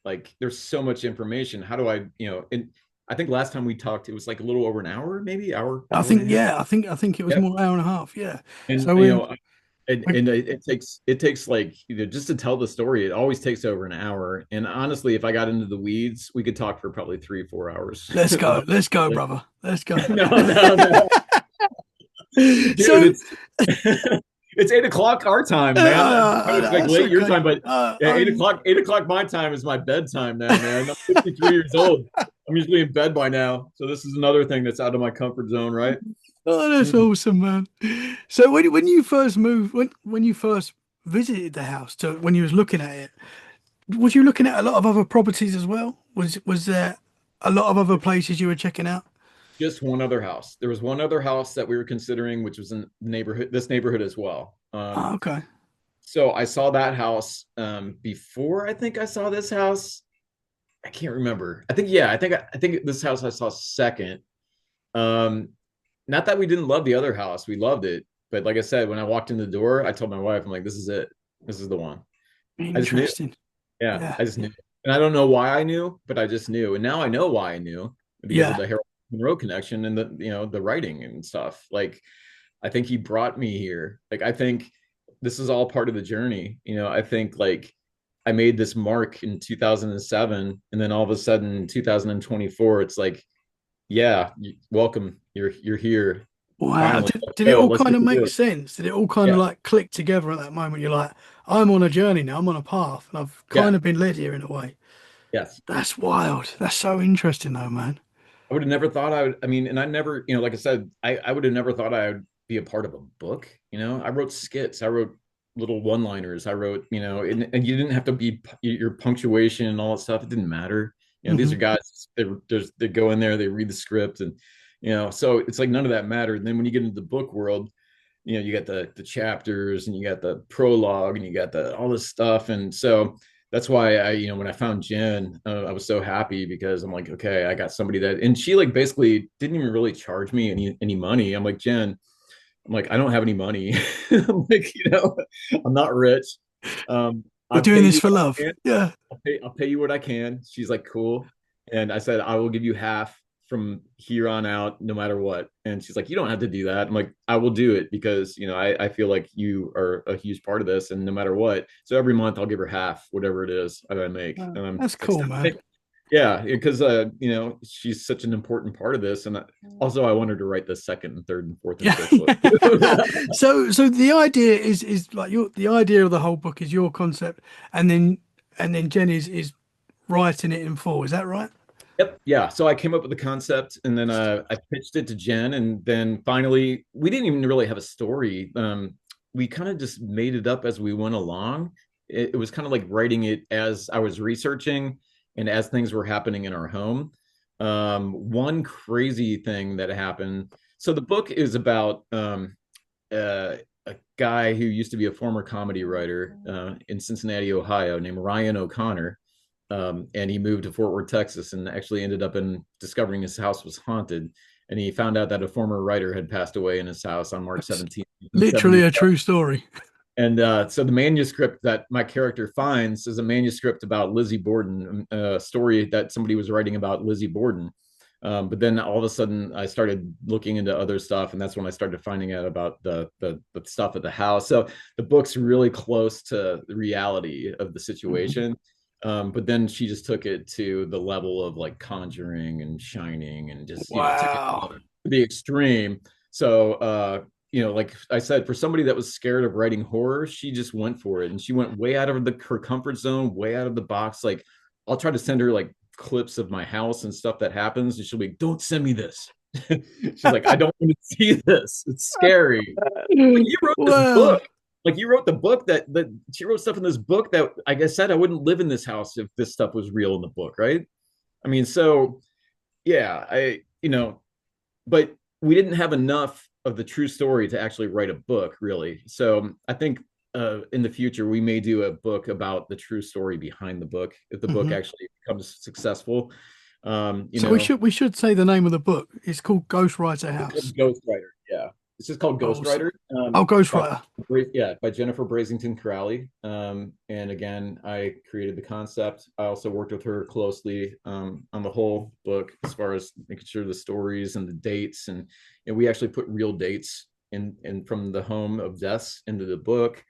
like there's so much information. How do I, and I think last time we talked, it was like a little over an hour, maybe I hour and a think, half. yeah, it was Yeah. more hour and a half. Yeah. And So we it takes like just to tell the story it always takes over an hour, and honestly if I got into the weeds we could talk for probably 3 4 hours about let's go, like, brother. Let's go. no, dude, So, it's 8 o'clock our time, man. I know it's like that's late your okay. time, but yeah, 8 o'clock my time is my bedtime now, man. I'm 53 years old. I'm usually in bed by now, so this is another thing that's out of my comfort zone, right? that's Mhm. awesome, man. So when you first moved, when you first visited the house to when you was looking at it, was you looking at a lot of other properties as well? Was there a lot of other places you were checking out? Just one other house. There was one other house that we were considering, which was in this neighborhood as well. Oh, okay. So I saw that house before I think I saw this house. I can't remember. I think yeah, I think this house I saw second. Um, Not that we didn't love the other house, we loved it. But like I said, when I walked in the door, I told my wife, I'm like, this is it. This is the one. I just knew. Interesting. Yeah, Yeah. I just knew. And I don't know why I knew, but I just knew. And now I know why I knew because of Yeah. the Harold Monroe connection and the writing and stuff. Like I think he brought me here. Like I think this is all part of the journey. I think like I made this mark in 2007 and then all of a sudden in 2024 it's like, yeah, welcome. You're here. Wow. Finally. Did it Oh, all let's kind get of to make work. sense? Did it all kind of Yeah. like click together at that moment? You're like, I'm on a journey now. I'm on a path, and I've Yeah. kind of been led here in a way. Yes. That's wild. That's so interesting, though, man. I would have never thought I would. I mean, and I never, like I said, I would have never thought I would be a part of a book. I wrote skits, I wrote little one-liners, I wrote, and you didn't have to be your punctuation and all that stuff. It didn't matter. These Hmm. are guys. They go in there, they read the script, and so it's like none of that mattered. And then when you get into the book world, you got the chapters and you got the prologue and you got the all this stuff, and so that's why when I found Jen, I was so happy because I'm like, okay, I got somebody that, and she like basically didn't even really charge me any money. I'm like, Jen, I'm like, I don't have any money. I'm like, I'm not rich. We're I'll pay doing this you for what love. I can. Yeah. I'll pay you what I can. She's like, cool. And I said, I will give you half from here on out, no matter what. And she's like, you don't have to do that. I'm like, I will do it because, I feel like you are a huge part of this. And no matter what. So every month I'll give her half, whatever it is that I make. And I'm That's cool, man. yeah, because she's such an important part of this. And also I want her to write the second and third and fourth and Yeah. fifth book. So the idea is like the idea of the whole book is your concept, and then Jen is writing it in full. Is that right? Yep. Yeah. So I came up with the concept and then I pitched it to Jen. And then finally, we didn't even really have a story. We kind of just made it up as we went along. It was kind of like writing it as I was researching and as things were happening in our home. One crazy thing that happened. So the book is about a guy who used to be a former comedy writer in Cincinnati, Ohio, named Ryan O'Connor, and he moved to Fort Worth, Texas, and actually ended up in discovering his house was haunted. And he found out that a former writer had passed away in his house on March That's 17th, literally 1970. a true story. And so the manuscript that my character finds is a manuscript about Lizzie Borden, a story that somebody was writing about Lizzie Borden. But then all of a sudden, I started looking into other stuff, and that's when I started finding out about the stuff at the house. So the book's really close to the reality of the Mhm. situation. But then she just took it to the level of like Conjuring and Shining, and just took it Wow. to the extreme. So like I said, for somebody that was scared of writing horror, she just went for it, and she went way out of her comfort zone, way out of the box, like I'll try to send her like clips of my house and stuff that happens, and she'll be, "Don't send me this." She's like, "I don't want to see this. It's scary." Like you wrote this Well, book. Like you wrote the book that she wrote stuff in this book that, like I said, I wouldn't live in this house if this stuff was real in the book, right? I mean, so yeah, but we didn't have enough of the true story to actually write a book, really. So I think in the future we may do a book about the true story behind the book if the book mhm. actually becomes successful. You So know, we should say the name of the book. It's called Ghostwriter it's House. called Ghostwriter. Yeah, it's just called Oh, Ghostwriter. oh, By Ghostwriter. yeah, by Jennifer Brasington-Crowley. And again, I created the concept. I also worked with her closely on the whole book as far as making sure the stories and the dates, and we actually put real dates in from the home of deaths into the book.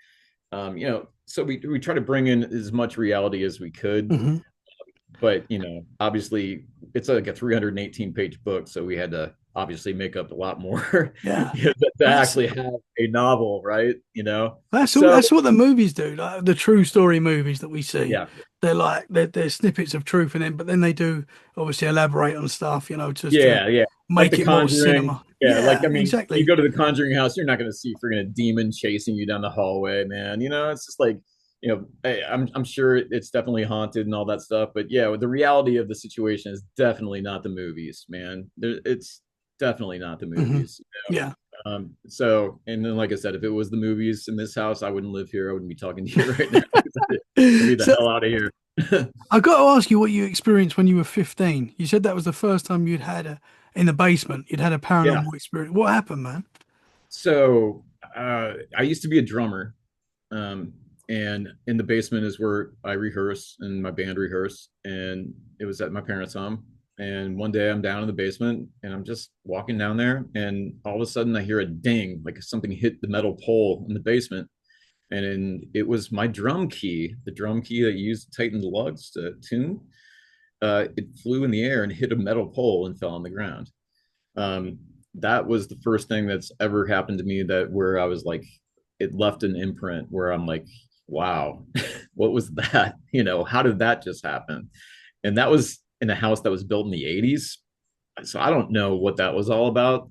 So we try to bring in as much reality as we could, Hmm. but obviously it's like a 318 page book, so we had to obviously make up a lot more Yeah, to that's actually have a novel, right? that's all. So That's what the movies do. Like the true story movies that we see, yeah, they're snippets of truth in them, but then they do obviously elaborate on stuff, just to yeah, like The make it more Conjuring. cinema. Yeah, like Yeah, I mean, you exactly. go to the Conjuring house, you're not going to see freaking a demon chasing you down the hallway, man. It's just like, I'm sure it's definitely haunted and all that stuff, but yeah, the reality of the situation is definitely not the movies, man. It's definitely not the Hmm. movies. Yeah. So, and then like I said, if it was the movies in this house, I wouldn't live here. I wouldn't be talking to you right now. I'd be the So hell out of here. I got to ask you what you experienced when you were 15. You said that was the first time you'd had in the basement, you'd had a Yeah. paranormal experience. What happened, man? So, I used to be a drummer. Um, and in the basement is where I rehearse and my band rehearse. And it was at my parents' home. And one day I'm down in the basement and I'm just walking down there. And all of a sudden I hear a ding, like something hit the metal pole in the basement. It was my drum key, the drum key that you use to tighten the lugs to tune. It flew in the air and hit a metal pole and fell on the ground. Um, that was the first thing that's ever happened to me that where I was like, it left an imprint where I'm like, wow, what was that? How did that just happen? And that was in a house that was built in the 80s. So I don't know what that was all about.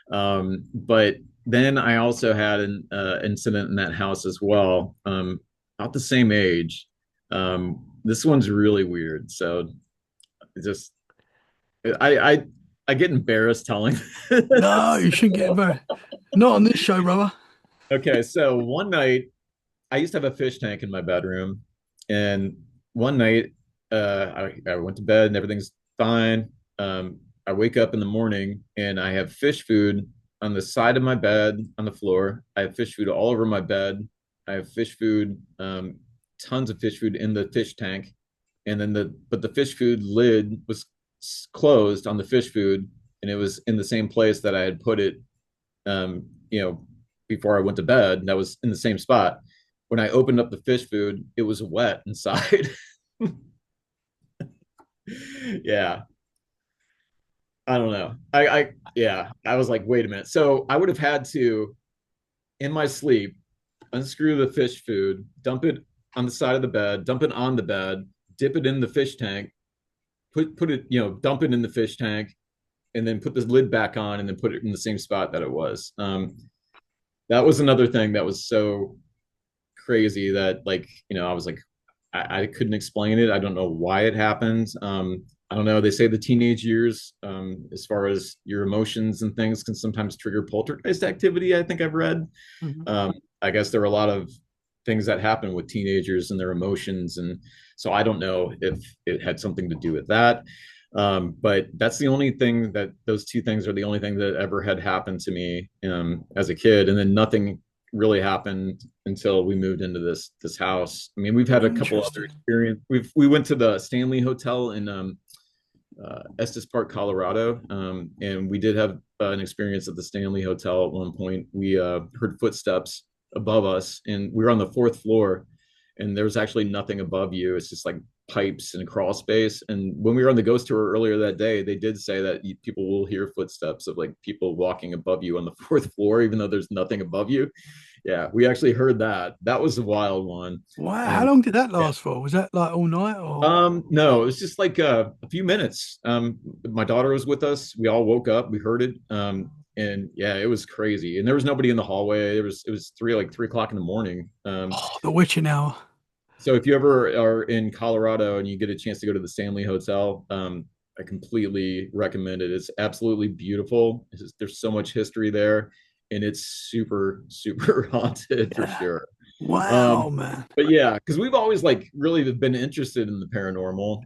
But then I also had an incident in that house as well, about the same age. This one's really weird. So just I I I get embarrassed telling No, this. you shouldn't get embarrassed. Not on this show, brother. Okay, so one night I used to have a fish tank in my bedroom, and one night I went to bed and everything's fine. I wake up in the morning and I have fish food on the side of my bed on the floor. I have fish food all over my bed. I have fish food, tons of fish food in the fish tank, and then the fish food lid was closed on the fish food, and it was in the same place that I had put it, um, you know, before I went to bed. And that was in the same spot. When I opened up the fish food, it was wet inside. Yeah, I don't know. Yeah, I was like, wait a minute. So I would have had to, in my sleep, unscrew the fish food, dump it on the side of the bed, dump it on the bed, dip it in the fish tank, put it, dump it in the fish tank, and then put the lid back on, and then put it in the same spot that it was. That was another thing that was so crazy that, like, I was like, I couldn't explain it. I don't know why it happened. I don't know. They say the teenage years, as far as your emotions and things, can sometimes trigger poltergeist activity. I think I've read. Mhm. Um, I guess there are a lot of things that happen with teenagers and their emotions, and so I don't know if it had something to do with that. But that's the only thing that those two things are the only thing that ever had happened to me as a kid, and then nothing really happened until we moved into this house. I mean, we've had a couple other Interesting. experience. We went to the Stanley Hotel in Estes Park, Colorado, and we did have an experience at the Stanley Hotel at one point. We heard footsteps above us, and we were on the fourth floor, and there was actually nothing above you. It's just like pipes and crawl space. And when we were on the ghost tour earlier that day, they did say that people will hear footsteps of like people walking above you on the fourth floor, even though there's nothing above you. Yeah, we actually heard that. That was a wild one. Wow, how And long did that yeah. last for? Was that like all night or? No, it was just like a few minutes. My daughter was with us. We all woke up. We heard it. And yeah, it was crazy. And there was nobody in the hallway. It was 3 o'clock in the morning. Oh, the witching hour. So if you ever are in Colorado and you get a chance to go to the Stanley Hotel, I completely recommend it. It's absolutely beautiful. There's so much history there, and it's super, super haunted for Yeah. sure. Wow, Um, man. but yeah, because we've always like really been interested in the paranormal.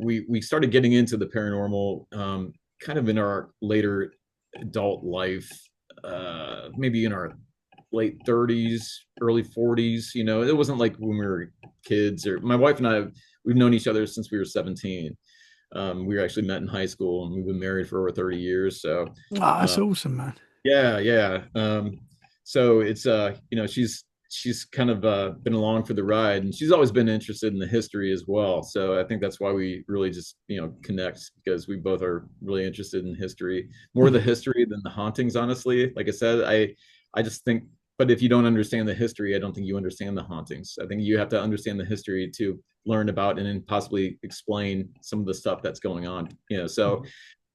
We started getting into the paranormal kind of in our later adult life, maybe in our late 30s, early 40s. It wasn't like when we were kids. Or my wife and I, we've known each other since we were 17. We were actually met in high school, and we've been married for over 30 years. So Ah, that's uh, awesome, man. yeah, yeah. So it's she's kind of been along for the ride, and she's always been interested in the history as well. So I think that's why we really just connect, because we both are really interested in history, more the Mhm. history than the hauntings. Honestly, like I said, I just think. But if you don't understand the history, I don't think you understand the hauntings. I think you have to understand the history to learn about and then possibly explain some of the stuff that's going on. So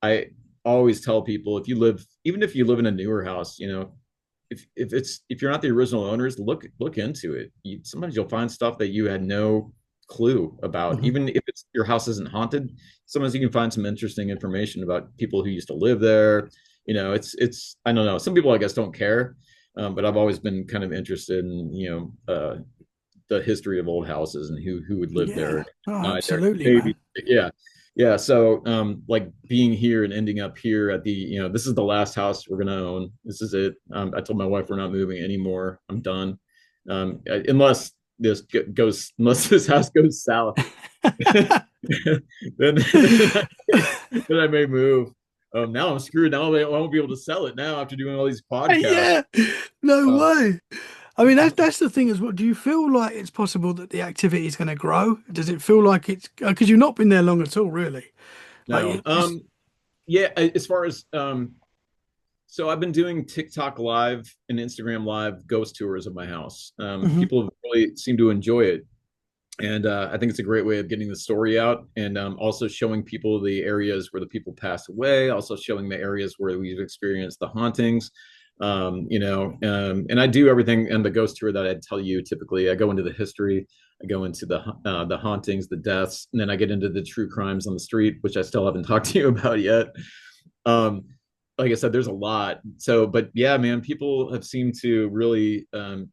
I always tell people, even if you live in a newer house, if you're not the original owners, look into it. Sometimes you'll find stuff that you had no clue about. Mhm. Even if your house isn't haunted, sometimes you can find some interesting information about people who used to live there. It's I don't know. Some people I guess don't care, but I've always been kind of interested in the history of old houses and who would live Yeah. there, Oh, died there, absolutely, man. maybe. Yeah, yeah. So like being here and ending up here at the this is the last house we're gonna own. This is it. I told my wife we're not moving anymore. I'm done. Unless unless this house goes south, then then I may move. Now I'm screwed. Now I won't be able to sell it now after doing all these podcasts. Yeah. No Um, way. I mean, that's the thing as well. Do you feel like it's possible that the activity is going to grow? Does it feel like it's because you've not been there long at all, really? Like no. it's. Yeah, as far as so I've been doing TikTok live and Instagram live ghost tours of my house. Mhm. People really seem to enjoy it. And I think it's a great way of getting the story out, and also showing people the areas where the people pass away, also showing the areas where we've experienced the hauntings. And I do everything in the ghost tour that I tell you typically. I go into the history, I go into the hauntings, the deaths, and then I get into the true crimes on the street, which I still haven't talked to you about yet. Um, like I said, there's a lot. So, but yeah, man, people have seemed to really, I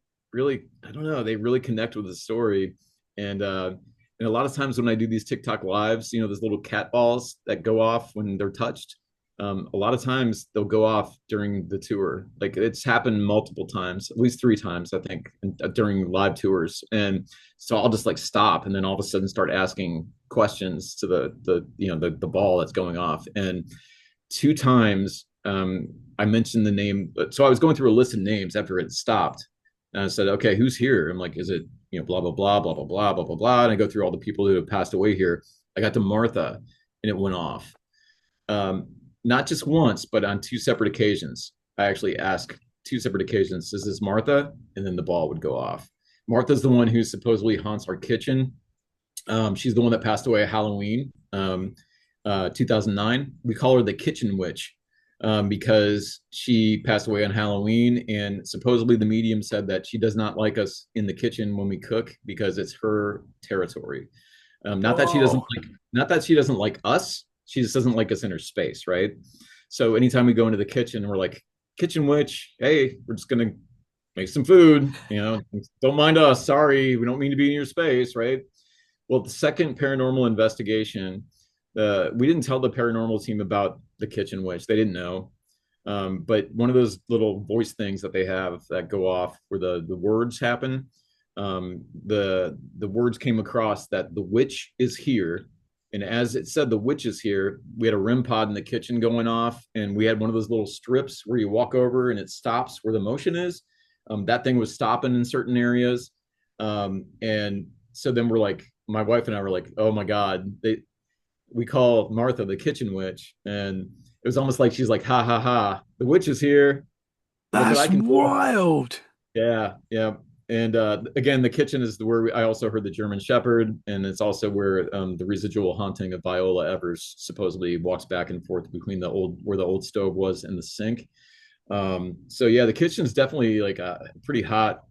don't know, they really connect with the story. And a lot of times when I do these TikTok lives, those little cat balls that go off when they're touched. A lot of times they'll go off during the tour. Like it's happened multiple times, at least 3 times, I think, during live tours. And so I'll just like stop and then all of a sudden start asking questions to the ball that's going off. And 2 times I mentioned the name. So I was going through a list of names after it stopped. And I said, okay, who's here? I'm like, is it, blah, blah, blah, blah, blah, blah, blah, blah, blah. And I go through all the people who have passed away here. I got to Martha and it went off. Um, Not just once, but on 2 separate occasions. I actually asked 2 separate occasions, is this Martha? And then the ball would go off. Martha's the one who supposedly haunts our kitchen. She's the one that passed away at Halloween, 2009. We call her the kitchen witch because she passed away on Halloween, and supposedly the medium said that she does not like us in the kitchen when we cook because it's her territory. Not that she doesn't Whoa. like us. She just doesn't like us in her space, right? So anytime we go into the kitchen, we're like, kitchen witch, hey, we're just gonna make some food. Don't mind us. Sorry, we don't mean to be in your space, right? Well, the second paranormal investigation, we didn't tell the paranormal team about the kitchen witch. They didn't know. But one of those little voice things that they have that go off where the words happen, the words came across that the witch is here. And as it said, the witch is here, we had a REM pod in the kitchen going off, and we had one of those little strips where you walk over and it stops where the motion is. That thing was stopping in certain areas. And so then we're like, my wife and I were like, oh my God, we call Martha the kitchen witch. And it was almost like she's like, ha ha ha, the witch is here. Look what I That's can do. wild. Yeah, yeah. And again, the kitchen is where I also heard the German Shepherd, and it's also where the residual haunting of Viola Evers supposedly walks back and forth between the old where the old stove was and the sink. So yeah, the kitchen's definitely like a pretty hot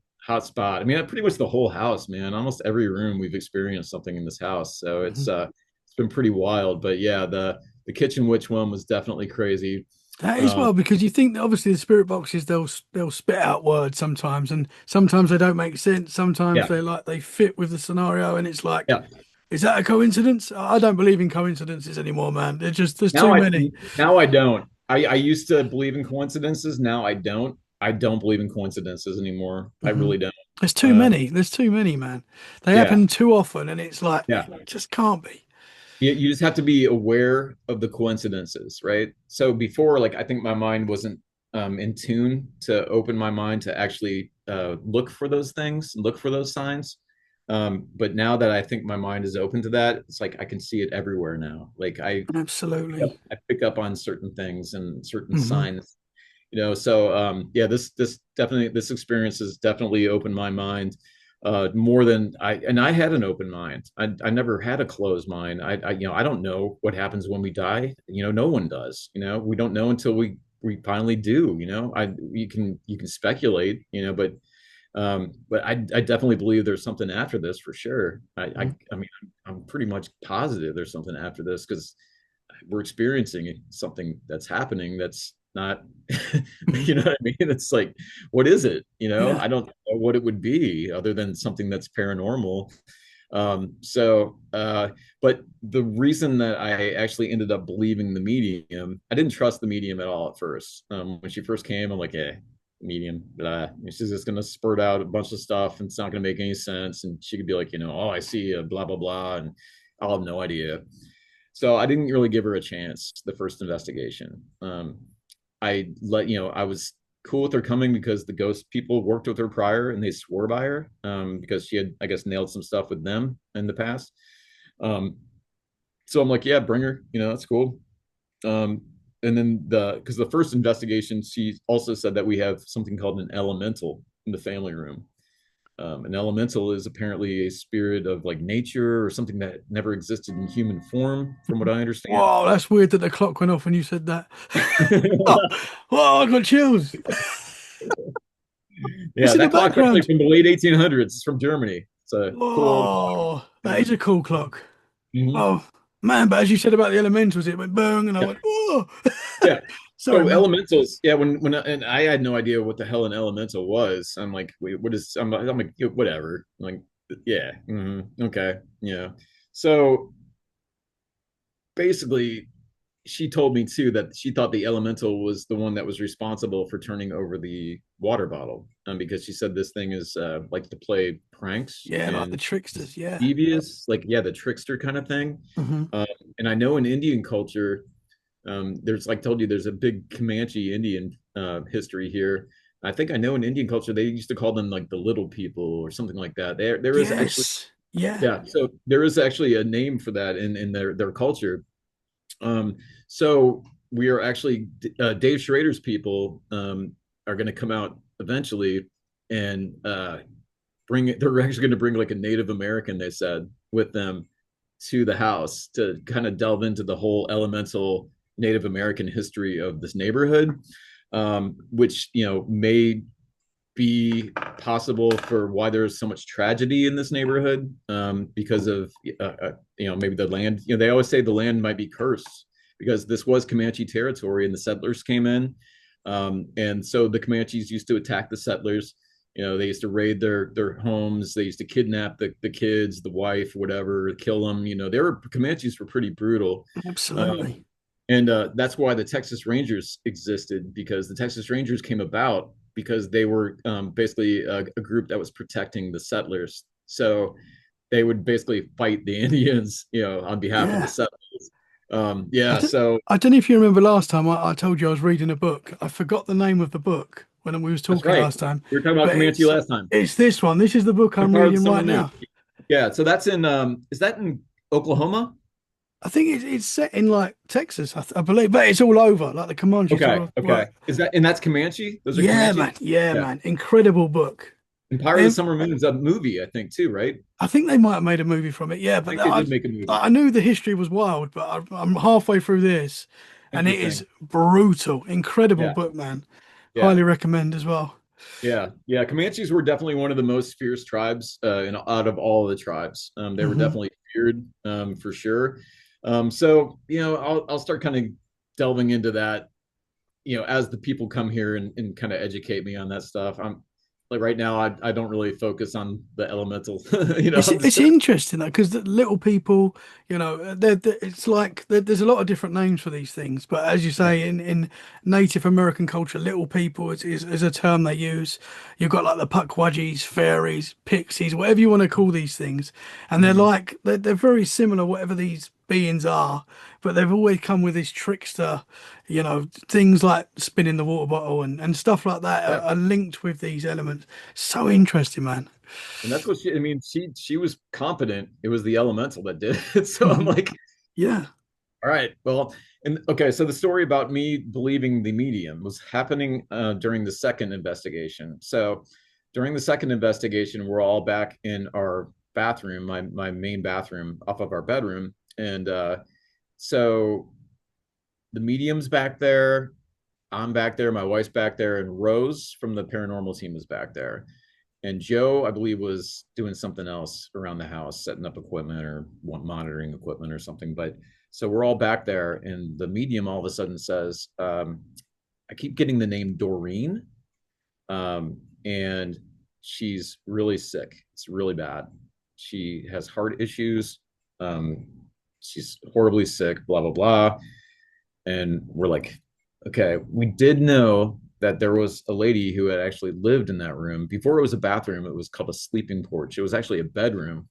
spot. I mean, pretty much the whole house, man. Almost every room we've experienced something in this house. So Mhm. it's been pretty wild. But yeah, the kitchen witch one was definitely crazy. That is Um, well because you think that obviously the spirit boxes they'll spit out words sometimes, and sometimes they don't make sense. Sometimes yeah, they fit with the scenario, and it's like, yeah. is that a coincidence? I don't believe in coincidences anymore, man. There's Now too I many. now I don't. I used to believe in coincidences. Now I don't. I don't believe in coincidences anymore. I Hmm. really don't. There's too Um, many. There's too many, man. They yeah, happen too often, and it's like yeah. it just can't be. You just have to be aware of the coincidences, right? So before, like, I think my mind wasn't in tune to open my mind to actually look for those things, look for those signs. But now that I think my mind is open to that, it's like I can see it everywhere now. Like Absolutely. I pick up on certain things and certain Hmm. signs, so yeah, this experience has definitely opened my mind more than I had an open mind. I never had a closed mind. I don't know what happens when we die. No one does. We don't know until we finally do. You can speculate, but I definitely believe there's something after this for sure. I mean, I'm pretty much positive there's something after this because we're experiencing something that's happening that's not Hmm. you know what I mean? It's like, what is it? Yeah, I don't know what it would be other than something that's paranormal. So but the reason that I actually ended up believing the medium, I didn't trust the medium at all at first. When she first came, I'm like, medium, she's just gonna spurt out a bunch of stuff and it's not gonna make any sense. And she could be like, oh, I see a blah blah blah, and I'll have no idea. So I didn't really give her a chance the first investigation. I was cool with her coming because the ghost people worked with her prior and they swore by her because she had, I guess, nailed some stuff with them in the past. Um, so I'm like, yeah, bring her. That's cool. Um, and then because the first investigation, she also said that we have something called an elemental in the family room. An elemental is apparently a spirit of like nature or something that never existed in human form, from what I understand. wow, that's weird that the clock went off when you said that. Oh, oh, I got chills. It's Yeah, in the that clock's actually background. from the late 1800s. It's from Germany. It's a cool old clock. Oh, that is Mhm. a cool clock. Mhm. Oh, man, but as you said about the elementals, it went boom, and I Yeah, went, oh. yeah. Sorry, So man. elementals, yeah. When and I had no idea what the hell an elemental was. I'm like, wait, what is? I'm like, whatever. I'm like, yeah, okay, yeah. So basically, she told me too that she thought the elemental was the one that was responsible for turning over the water bottle, because she said this thing is like to play pranks Yeah, like the and tricksters. Yeah. devious, like yeah, the trickster kind of thing. Hmm. Um, and I know in Indian culture, there's like told you, there's a big Comanche Indian history here. I think I know in Indian culture they used to call them like the little people or something like that. There is actually, Yes. Yeah. yeah. So there is actually a name for that in their culture. So we are actually Dave Schrader's people are going to come out eventually and bring it. They're actually going to bring like a Native American, they said, with them to the house to kind of delve into the whole elemental Native American history of this neighborhood, which may be possible for why there's so much tragedy in this neighborhood, because of maybe the land. They always say the land might be cursed because this was Comanche territory and the settlers came in, and so the Comanches used to attack the settlers. They used to raid their homes. They used to kidnap the kids, the wife, whatever, kill them. Comanches were pretty brutal. Um, Absolutely. and that's why the Texas Rangers existed, because the Texas Rangers came about because they were basically a group that was protecting the settlers. So they would basically fight the Indians, on behalf of the Yeah. settlers. I Yeah, don't, so I don't know if you remember last time I told you I was reading a book. I forgot the name of the book when we was that's talking right. last time, We were talking about but Comanche it's last time. it's this one. This is the book I'm Empire of the reading Summer right Moon. now. Yeah, so that's in is that in Oklahoma? I think it's set in like Texas, I believe, but it's all over. Like the Comanches are Okay, all, okay. right. Is that and that's Comanche? Those are Yeah, Comanche? man. Yeah, Yeah. man. Incredible book. And Pirate of the Um, Summer Moon is a movie, I think, too, right? I think they might have made a movie from it. Yeah, I but think they did make a movie. I knew the history was wild, but I'm halfway through this, and it is Interesting. brutal. Incredible Yeah, book, man. yeah. Highly recommend as well. Yeah, yeah. Comanches were definitely one of the most fierce tribes out of all of the tribes. They were Hmm. definitely feared for sure. So I'll start kind of delving into that. As the people come here and kind of educate me on that stuff. I'm like right now, I don't really focus on the elemental. It's interesting though because the little people, it's like there's a lot of different names for these things. But as you Yeah. say, in Native American culture, little people is a term they use. You've got like the Pukwudgies, fairies, pixies, whatever you want to call these things, and they're Mhm. like they're very similar, whatever these beings are. But they've always come with this trickster, things like spinning the water bottle and stuff like that Yeah. are linked with these elements. So interesting, man. And that's what I mean, she was competent. It was the elemental that did it. So I'm Hmm. like, Yeah. all right, well, and okay, so the story about me believing the medium was happening during the second investigation. So during the second investigation, we're all back in our bathroom, my main bathroom off of our bedroom. And so the medium's back there, I'm back there, my wife's back there, and Rose from the paranormal team is back there. And Joe, I believe, was doing something else around the house, setting up equipment or monitoring equipment or something. But so we're all back there, and the medium all of a sudden says, I keep getting the name Doreen, and she's really sick. It's really bad. She has heart issues. Um, she's horribly sick, blah, blah, blah. And we're like, okay, we did know that there was a lady who had actually lived in that room. Before it was a bathroom, it was called a sleeping porch. It was actually a bedroom.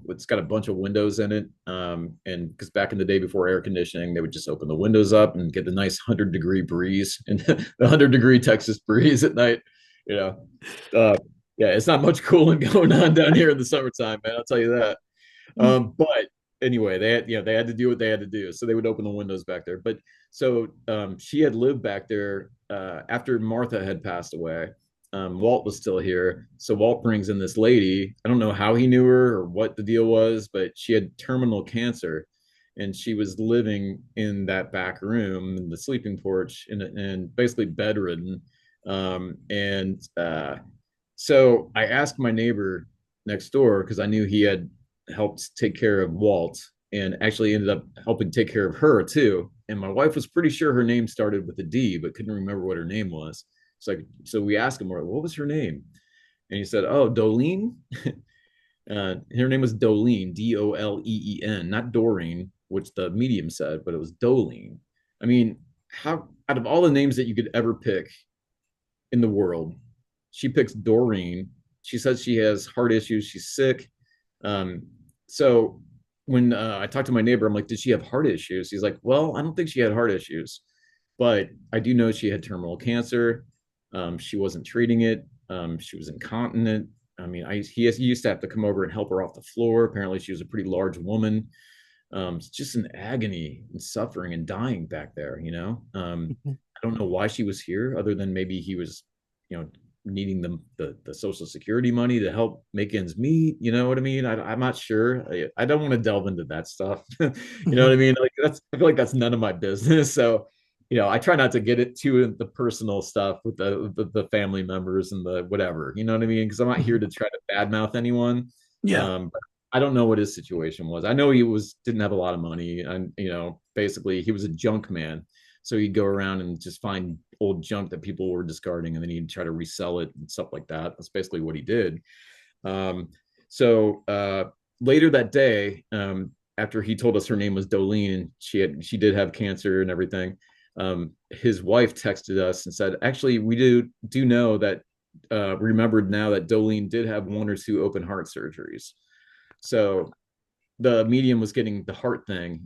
It's got a bunch of windows in it. And because back in the day before air conditioning, they would just open the windows up and get the nice 100-degree breeze and the 100-degree Texas breeze at night. You know, yeah, it's not much cooling going on down here in the summertime, man. I'll tell you that. But anyway, they had to do what they had to do. So they would open the windows back there. But so she had lived back there after Martha had passed away. Walt was still here. So Walt brings in this lady. I don't know how he knew her or what the deal was, but she had terminal cancer and she was living in that back room in the sleeping porch and basically bedridden. So I asked my neighbor next door because I knew he had helped take care of Walt and actually ended up helping take care of her too. And my wife was pretty sure her name started with a D, but couldn't remember what her name was. So we asked him, what was her name? And he said, oh, Dolene. Her name was Dolene, Doleen, not Doreen, which the medium said, but it was Dolene. I mean, how out of all the names that you could ever pick in the world, she picks Doreen. She says she has heart issues. She's sick. Um, so when I talked to my neighbor, I'm like, did she have heart issues? He's like, well, I don't think she had heart issues, but I do know she had terminal cancer. She wasn't treating it. She was incontinent. I mean, he used to have to come over and help her off the floor. Apparently, she was a pretty large woman. It's just an agony and suffering and dying back there. I don't know why she was here, other than maybe he was, needing the social security money to help make ends meet. You know what I mean? I'm not sure. I don't want to delve into that stuff. You know what I mean? Like I feel like that's none of my business. So, I try not to get it to the personal stuff with the family members and the whatever. You know what I mean? Because I'm not here to try to badmouth anyone. Yeah. But I don't know what his situation was. I know he didn't have a lot of money, and basically he was a junk man. So he'd go around and just find old junk that people were discarding, and then he'd try to resell it and stuff like that. That's basically what he did. Um, so later that day, after he told us her name was Dolene and she did have cancer and everything, his wife texted us and said, actually, we do know that remembered now that Dolene did have one or two open heart surgeries. So the medium was getting the heart thing,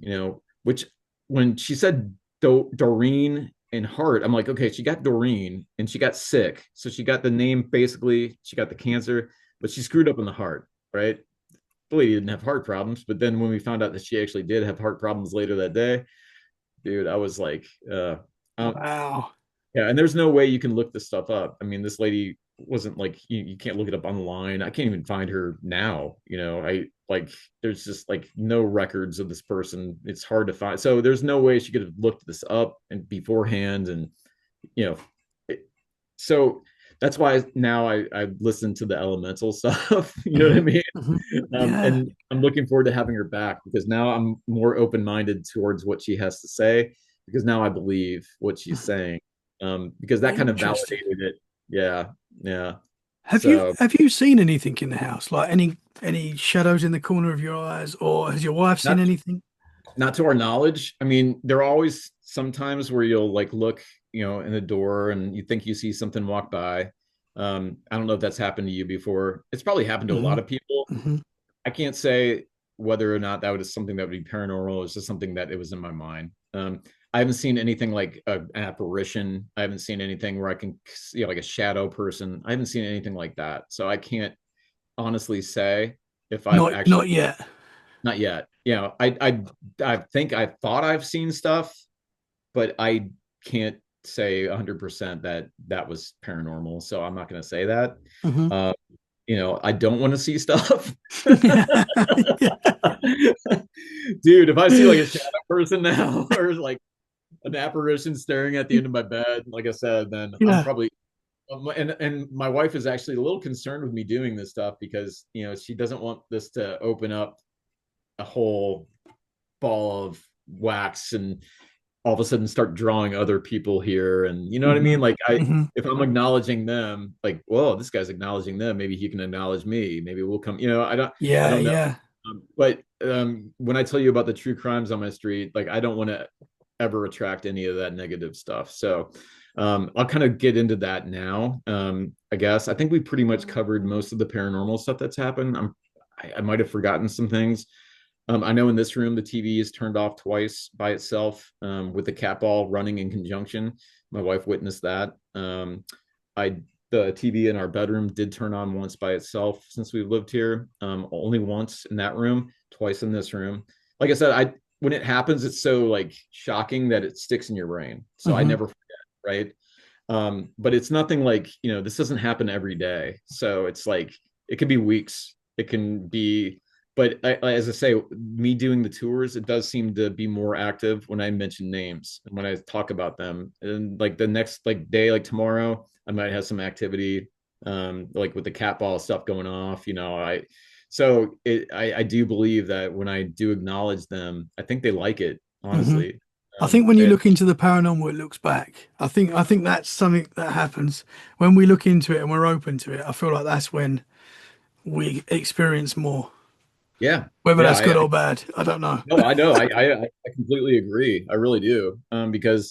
which when she said Doreen and heart, I'm like, okay, she got Doreen and she got sick. So she got the name basically, she got the cancer, but she screwed up in the heart, right? the lady didn't have heart problems. But then when we found out that she actually did have heart problems later that day, dude, I was like, um, Wow. yeah, and there's no way you can look this stuff up. I mean, this lady wasn't like you can't look it up online. I can't even find her now. I like there's just like no records of this person. It's hard to find. So there's no way she could have looked this up and beforehand and you know it, so that's why now I listen to the elemental stuff. You know what I Hmm. mean? Hmm. Yeah. And I'm looking forward to having her back because now I'm more open-minded towards what she has to say because now I believe what she's saying. Because that kind of Interesting. validated it. Yeah, yeah. Have you So have you seen anything in the house? Like any shadows in the corner of your eyes, or has your wife seen not anything? not to our knowledge. I mean, there are always sometimes where you'll like look, in the door and you think you see something walk by. I don't know if that's happened to you before. It's probably happened to a Hmm. lot of people. Hmm. I can't say whether or not that was something that would be paranormal. It's just something that it was in my mind. I haven't seen anything like an apparition. I haven't seen anything where I can see like a shadow person. I haven't seen anything like that. So I can't honestly say if I've Not actually yet. not yet. I think I thought I've seen stuff, but I can't say 100% that that was paranormal. So I'm not going to say that. Hmm. Uh, I don't want to see stuff. Dude, if I see like a shadow person now or like an apparition staring at the end of my bed, like I said, then I'm Yeah. probably and my wife is actually a little concerned with me doing this stuff because she doesn't want this to open up a whole ball of wax and all of a sudden start drawing other people here and you know what I Hmm. mean like I Hmm. if I'm acknowledging them like whoa this guy's acknowledging them maybe he can acknowledge me maybe we'll come I Yeah, don't know yeah. but when I tell you about the true crimes on my street like I don't want to ever attract any of that negative stuff so I'll kind of get into that now I guess I think we pretty much covered most of the paranormal stuff that's happened I might have forgotten some things I know in this room the TV is turned off twice by itself with the cat ball running in conjunction. My wife witnessed that. I the TV in our bedroom did turn on once by itself since we've lived here. Only once in that room, twice in this room. Like I said, I when it happens, it's so like shocking that it sticks in your brain. So I Hmm. never forget, right? But it's nothing like this doesn't happen every day. So it's like it could be weeks. It can be but as I say, me doing the tours, it does seem to be more active when I mention names and when I talk about them. And like the next like day, like tomorrow, I might have some activity, like with the cat ball stuff going off. I do believe that when I do acknowledge them, I think they like it, Hmm. honestly. I think when you And look into the paranormal, it looks back. I think that's something that happens when we look into it and we're open to it. I feel like that's when we experience more, yeah, whether yeah, that's good or bad. I don't know. no, I know. I completely agree. I really do. Because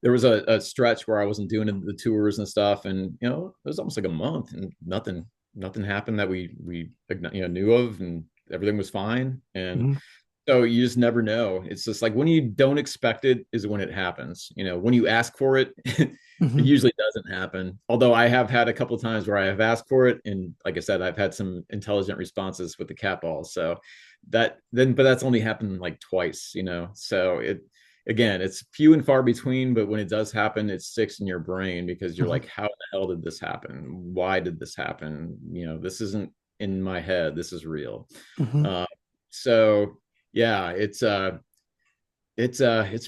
there was a stretch where I wasn't doing the tours and stuff, and it was almost like a month, and nothing happened that we knew of, and everything was fine. And Hmm. so you just never know. It's just like when you don't expect it is when it happens. When you ask for it, it Hmm. usually doesn't happen. Although I have had a couple of times where I have asked for it, and like I said, I've had some intelligent responses with the cat balls. So but that's only happened like twice. So again, it's few and far between, but when it does happen, it sticks in your brain because you're Hmm. like, how the hell did this happen? Why did this happen? This isn't in my head. This is real. Hmm. Uh, so yeah, it's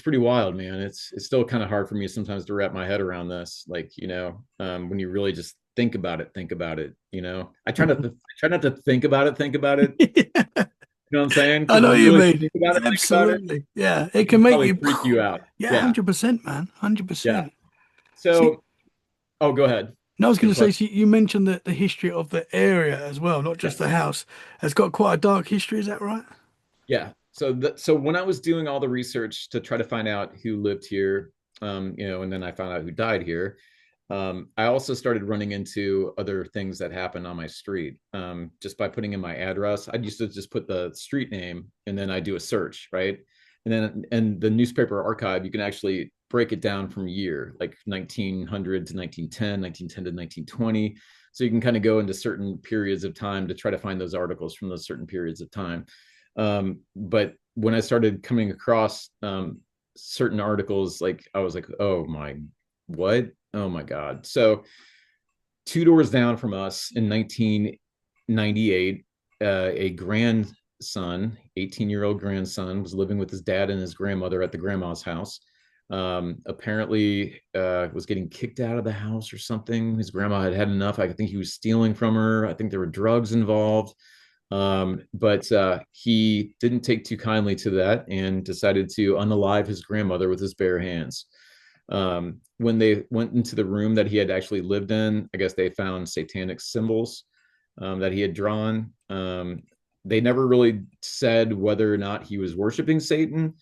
pretty wild, man. It's still kind of hard for me sometimes to wrap my head around this. Like, when you really just think about it. I try not to think about it. You know what I'm saying? I Because know when what you you really mean. think about it, Absolutely. Yeah. It it can can make probably you, freak you out. yeah, Yeah, 100%, man. yeah. 100%. See, So, oh, go ahead. no, I was You going have a to say, question? so you mentioned the history of the area as well, not just the Yes. house. It's got quite a dark history, is that right? Yeah. So when I was doing all the research to try to find out who lived here, and then I found out who died here, I also started running into other things that happened on my street. Just by putting in my address, I used to just put the street name and then I do a search, right? And the newspaper archive, you can actually break it down from year, like 1900 to 1910, 1910 to 1920. So you can kind of go into certain periods of time to try to find those articles from those certain periods of time. But when I started coming across certain articles, like I was like, oh my, what? Oh my God. So 2 doors down from us in 1998, a grandson, 18-year-old grandson, was living with his dad and his grandmother at the grandma's house. Apparently, was getting kicked out of the house or something. His grandma had had enough. I think he was stealing from her. I think there were drugs involved. But he didn't take too kindly to that and decided to unalive his grandmother with his bare hands. When they went into the room that he had actually lived in, I guess they found satanic symbols that he had drawn. They never really said whether or not he was worshiping Satan.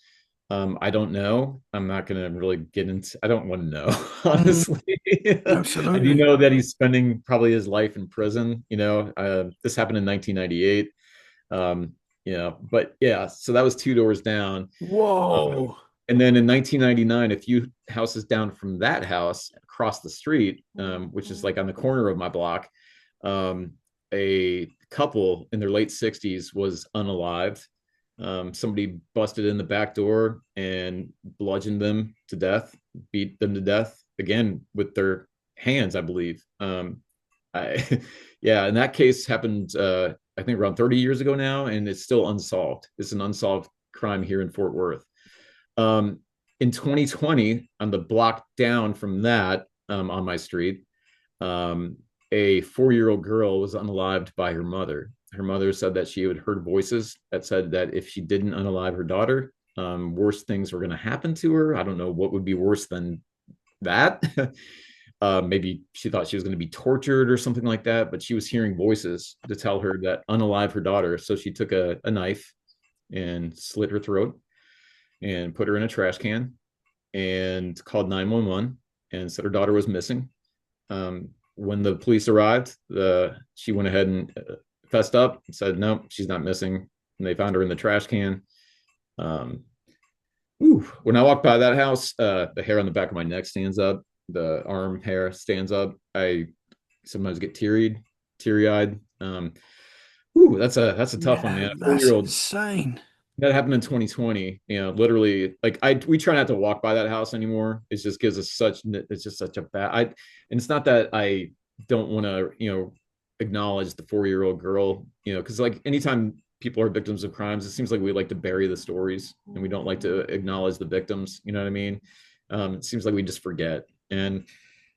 I don't know. I'm not going to really get into. I don't want to know, Mm, honestly. I do absolutely. know that he's spending probably his life in prison. This happened in 1998. Um, but yeah, so that was 2 doors down. Whoa. And then in 1999, a few houses down from that house, across the street, which is like on the corner of my block, um, a couple in their late 60s was unalived. Somebody busted in the back door and bludgeoned them to death, beat them to death again with their hands, I believe. Yeah, and that case happened, I think, around 30 years ago now, and it's still unsolved. It's an unsolved crime here in Fort Worth. Um, in 2020, on the block down from that, on my street, um, a 4-year-old girl was unalived by her mother. Her mother said that she had heard voices that said that if she didn't unalive her daughter, worse things were going to happen to her. I don't know what would be worse than that. Maybe she thought she was going to be tortured or something like that, but she was hearing voices to tell her that unalive her daughter. So she took a knife and slit her throat and put her in a trash can and called 911 and said her daughter was missing. When the police arrived, she went ahead and fessed up and said, no, she's not missing. And they found her in the trash can. Um, when I walk by that house, the hair on the back of my neck stands up. The arm hair stands up. I sometimes get teary eyed. That's a tough one, Yeah, man. A 4 year that's old. insane. That happened in 2020. Literally, like we try not to walk by that house anymore. It just gives us it's just such a bad. And it's not that I don't want to, acknowledge the 4-year-old girl, because like anytime people are victims of crimes, it seems like we like to bury the stories and we don't like to acknowledge the victims. You know what I mean? It seems like we just forget. And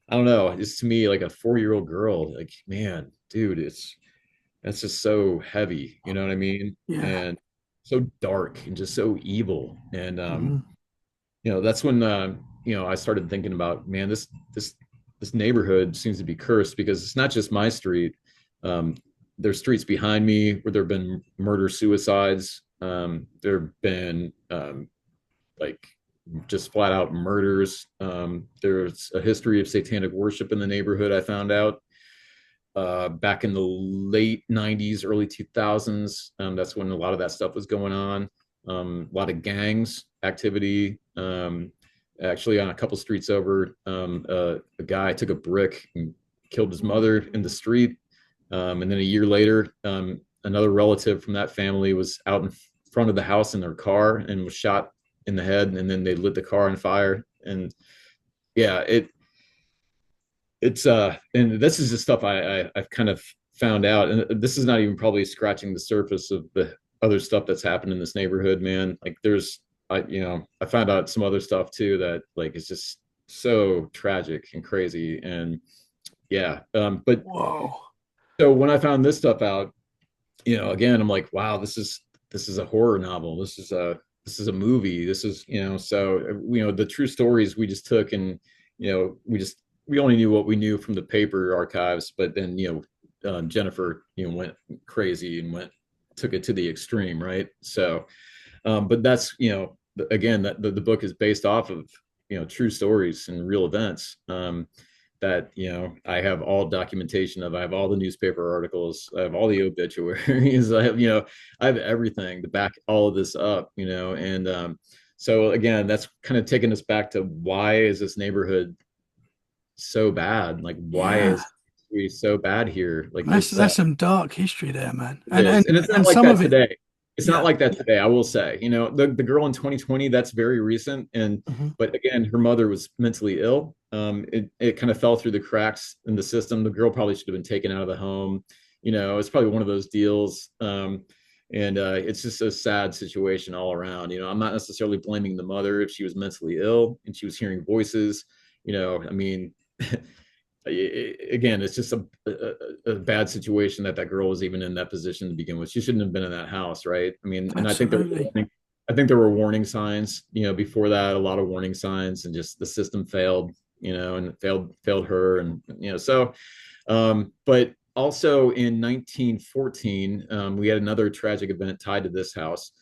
I don't know. It's to me like a 4-year-old girl. Like, man, dude, that's just so heavy. You know what I mean? Yeah. And so dark and just so evil. And Mhm. that's when I started thinking about, man, this neighborhood seems to be cursed because it's not just my street. Um, there's streets behind me where there have been murder suicides. There have been like just flat out murders. There's a history of satanic worship in the neighborhood, I found out back in the late 90s, early 2000s. That's when a lot of that stuff was going on. A lot of gangs activity. Actually, on a couple streets over, a guy took a brick and killed his mother in the street. And then a year later, another relative from that family was out in front of the house in their car and was shot in the head. And then they lit the car on fire. And yeah, and this is the stuff I've kind of found out, and this is not even probably scratching the surface of the other stuff that's happened in this neighborhood, man. Like I found out some other stuff too that like is just so tragic and crazy. And yeah, but Whoa. so when I found this stuff out, again, I'm like, wow, this is a horror novel. This is a movie. This is, so the true stories we just took, and we only knew what we knew from the paper archives, but then Jennifer went crazy and took it to the extreme, right? So, but that's again, that the book is based off of true stories and real events. That I have all documentation of. I have all the newspaper articles. I have all the obituaries. I have everything to back all of this up. And so again, that's kind of taking us back to why is this neighborhood so bad? Like, why Yeah. is history so bad here. Like That's some dark history there, man. it is. And it's not And like some that of it, today. It's not yeah. like that today, I will say. The girl in 2020, that's very recent. And Hmm. but again, her mother was mentally ill. It kind of fell through the cracks in the system. The girl probably should have been taken out of the home. It's probably one of those deals. And it's just a sad situation all around. I'm not necessarily blaming the mother if she was mentally ill and she was hearing voices. I mean, again, it's just a bad situation that girl was even in that position to begin with. She shouldn't have been in that house, right? I mean, and Absolutely. I think there were warning signs, before that, a lot of warning signs, and just the system failed, and failed her, and so. But also in 1914, we had another tragic event tied to this house.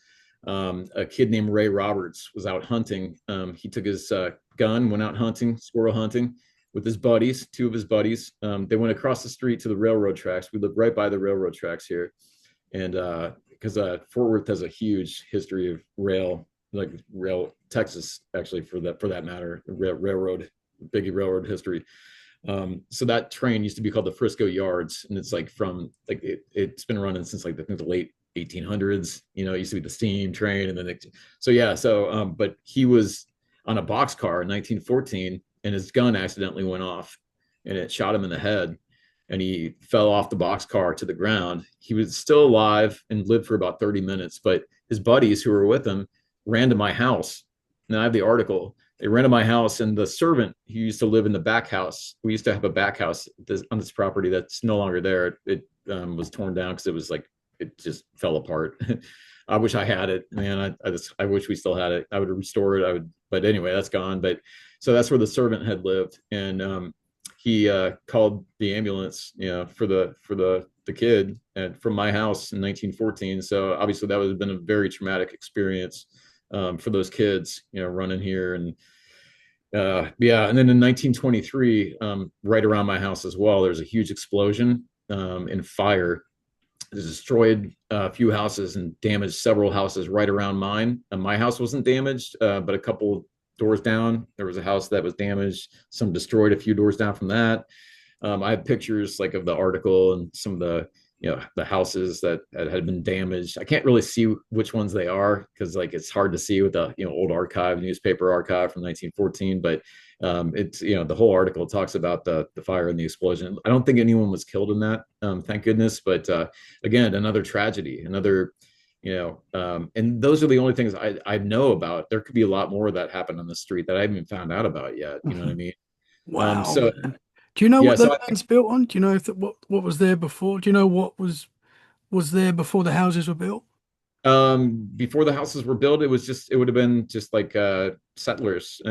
A kid named Ray Roberts was out hunting. He took his gun, went out hunting, squirrel hunting with his buddies, two of his buddies. They went across the street to the railroad tracks. We live right by the railroad tracks here. And because Fort Worth has a huge history of Texas, actually, for that matter, railroad, big railroad history. So that train used to be called the Frisco Yards, and it's like it's been running since like I think the late 1800s. It used to be the steam train, and then but he was on a boxcar in 1914, and his gun accidentally went off, and it shot him in the head, and he fell off the boxcar to the ground. He was still alive and lived for about 30 minutes, but his buddies who were with him ran to my house, and I have the article. They rented my house, and the servant who used to live in the back house, we used to have a back house on this property that's no longer there. It was torn down because it just fell apart. I wish I had it, man. I wish we still had it. I would restore it. But anyway, that's gone. But so that's where the servant had lived, and he called the ambulance, for the kid from my house in 1914. So obviously that would have been a very traumatic experience for those kids, running here. And yeah. And then in 1923, right around my house as well, there's a huge explosion and fire. It destroyed a few houses and damaged several houses right around mine. My house wasn't damaged, but a couple doors down, there was a house that was damaged. Some destroyed a few doors down from that. I have pictures like of the article and some of the houses that had been damaged. I can't really see which ones they are because like it's hard to see with the old archive, newspaper archive from 1914. But it's the whole article talks about the fire and the explosion. I don't think anyone was killed in that, thank goodness. But again, another tragedy, and those are the only things I know about. There could be a lot more that happened on the street that I haven't even found out about yet. You know what I Mhm. mean? Wow, So man. Do you know yeah, what the so land's built on? Do you know if what was there before? Do you know what was there before the houses were built? before the houses were built, it would have been just like settlers,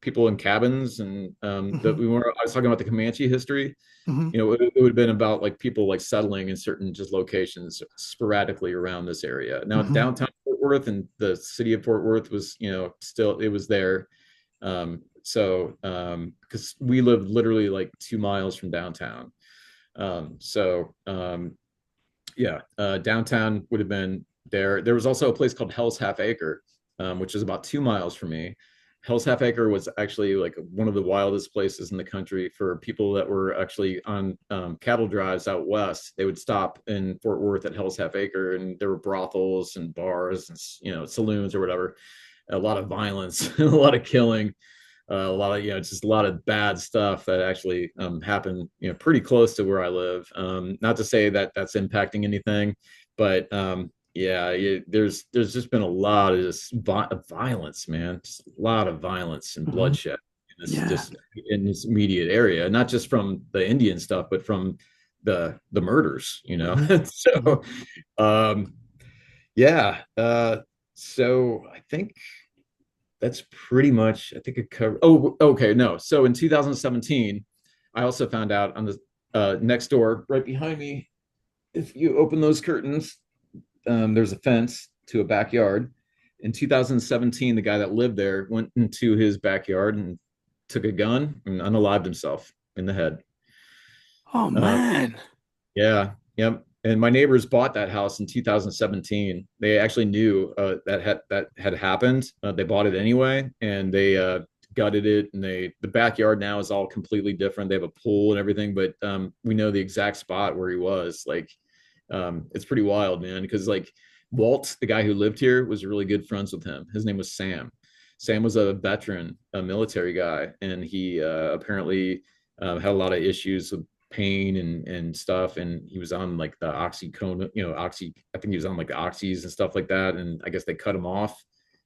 people in cabins, and Hmm. I was talking about the Comanche history. Hmm. It would have been about like people like settling in certain just locations sporadically around this area. Now Hmm. downtown Fort Worth and the city of Fort Worth was, still it was there. Because we lived literally like 2 miles from downtown. Yeah, downtown would have been there. There was also a place called Hell's Half Acre, which is about 2 miles from me. Hell's Half Acre was actually like one of the wildest places in the country for people that were actually on cattle drives out west. They would stop in Fort Worth at Hell's Half Acre, and there were brothels and bars and saloons or whatever. A lot of violence, a lot of killing, a lot of just a lot of bad stuff that actually happened pretty close to where I live. Not to say that that's impacting anything, but yeah, there's just been a lot of violence, man. Just a lot of violence and Hmm. bloodshed in this Yeah. just in this immediate area, not just from the Indian stuff, but from the murders. Hmm. Hmm. So um, yeah. So I think that's pretty much, I think it covered. Oh, okay. No. So in 2017, I also found out on the next door, right behind me, if you open those curtains, there's a fence to a backyard. In 2017, the guy that lived there went into his backyard and took a gun and unalived himself in the head. Oh Uh, man. Yeah, yep. And my neighbors bought that house in 2017. They actually knew that had happened. They bought it anyway, and they gutted it, and the backyard now is all completely different. They have a pool and everything, but we know the exact spot where he was. Like, it's pretty wild, man. Because like Walt, the guy who lived here, was really good friends with him. His name was Sam. Sam was a veteran, a military guy, and he apparently had a lot of issues with pain and stuff. And he was on like the oxycodone, oxy. I think he was on like the oxys and stuff like that. And I guess they cut him off,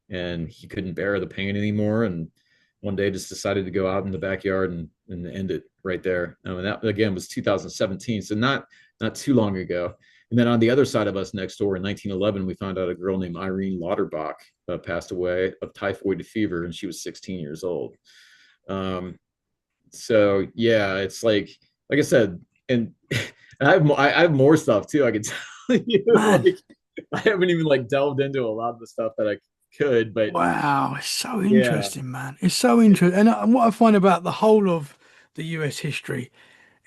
and he couldn't bear the pain anymore. And one day just decided to go out in the backyard and end it right there. And that again was 2017, so not too long ago. And then on the other side of us next door in 1911, we found out a girl named Irene Lauterbach passed away of typhoid fever, and she was 16 years old. So yeah, it's like I said, and I have more stuff too. I can tell you, Man, like I haven't even like delved into a lot of the stuff that I could, but wow, it's so yeah. interesting, man. It's so interesting. And what I find about the whole of the US history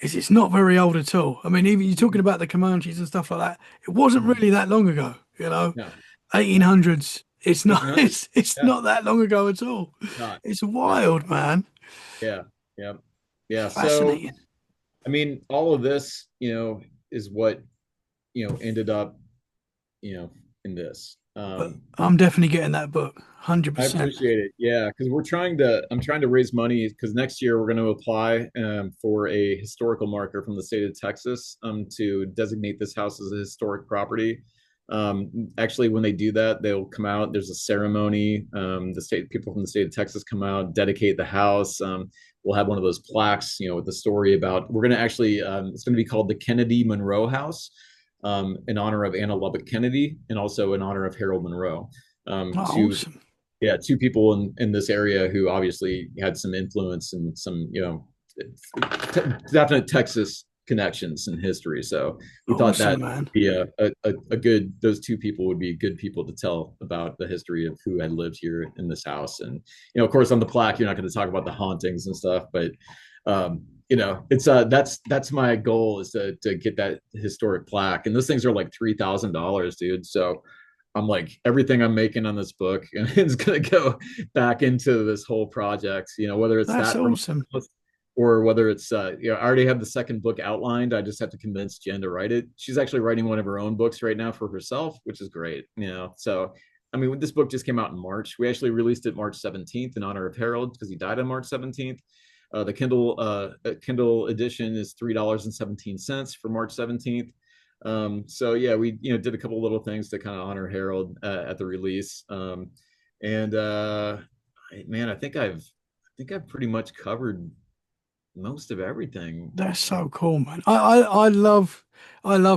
is it's not very old at all. I mean, even you're talking about the Comanches and stuff like that. It wasn't Mhm. really that long ago, No, no, 1800s. It's not 1800. it's Yeah, not that long ago at all. not. It's No. wild, man. Yeah, yeah, yeah. So Fascinating. I mean, all of this, is what ended up, you know, in this. But I'm definitely getting that book. I 100%. appreciate it. Yeah, because I'm trying to raise money because next year we're going to apply for a historical marker from the state of Texas to designate this house as a historic property. Actually, when they do that, they'll come out. There's a ceremony. The state people from the state of Texas come out, dedicate the house. We'll have one of those plaques, with the story about. We're going to actually. It's going to be called the Kennedy Monroe House, in honor of Anna Lubbock Kennedy, and also in honor of Harold Monroe. Oh, Two awesome. Yeah, two people in this area who obviously had some influence and some definite Texas connections in history. So we thought Awesome, that man. would be a good, those two people would be good people to tell about the history of who had lived here in this house. And of course, on the plaque, you're not going to talk about the hauntings and stuff, but it's that's my goal, is to get that historic plaque. And those things are like $3,000, dude. So I'm like, everything I'm making on this book and it's going to go back into this whole project, whether it's That's that from awesome. or whether it's I already have the second book outlined. I just have to convince Jen to write it. She's actually writing one of her own books right now for herself, which is great. So I mean, this book just came out in March. We actually released it March 17th in honor of Harold, because he died on March 17th. The Kindle edition is $3.17 for March 17th. So yeah, we did a couple little things to kind of honor Harold at the release. And man, I think I've pretty much covered most of everything. That's so cool, man. I love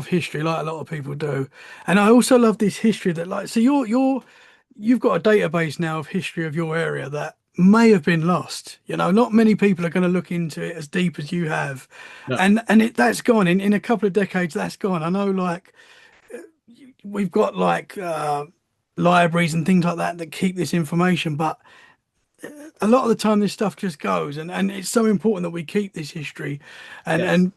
history like a lot of people do. And I also love this history that like so you've got a database now of history of your area that may have been lost. Not many people are going to look into it as deep as you have. No, And that's gone in a couple of decades, that's gone. I know like we've got like libraries and things like that that keep this information, but a lot of the time this stuff just goes and it's so important that we keep this history and yes. and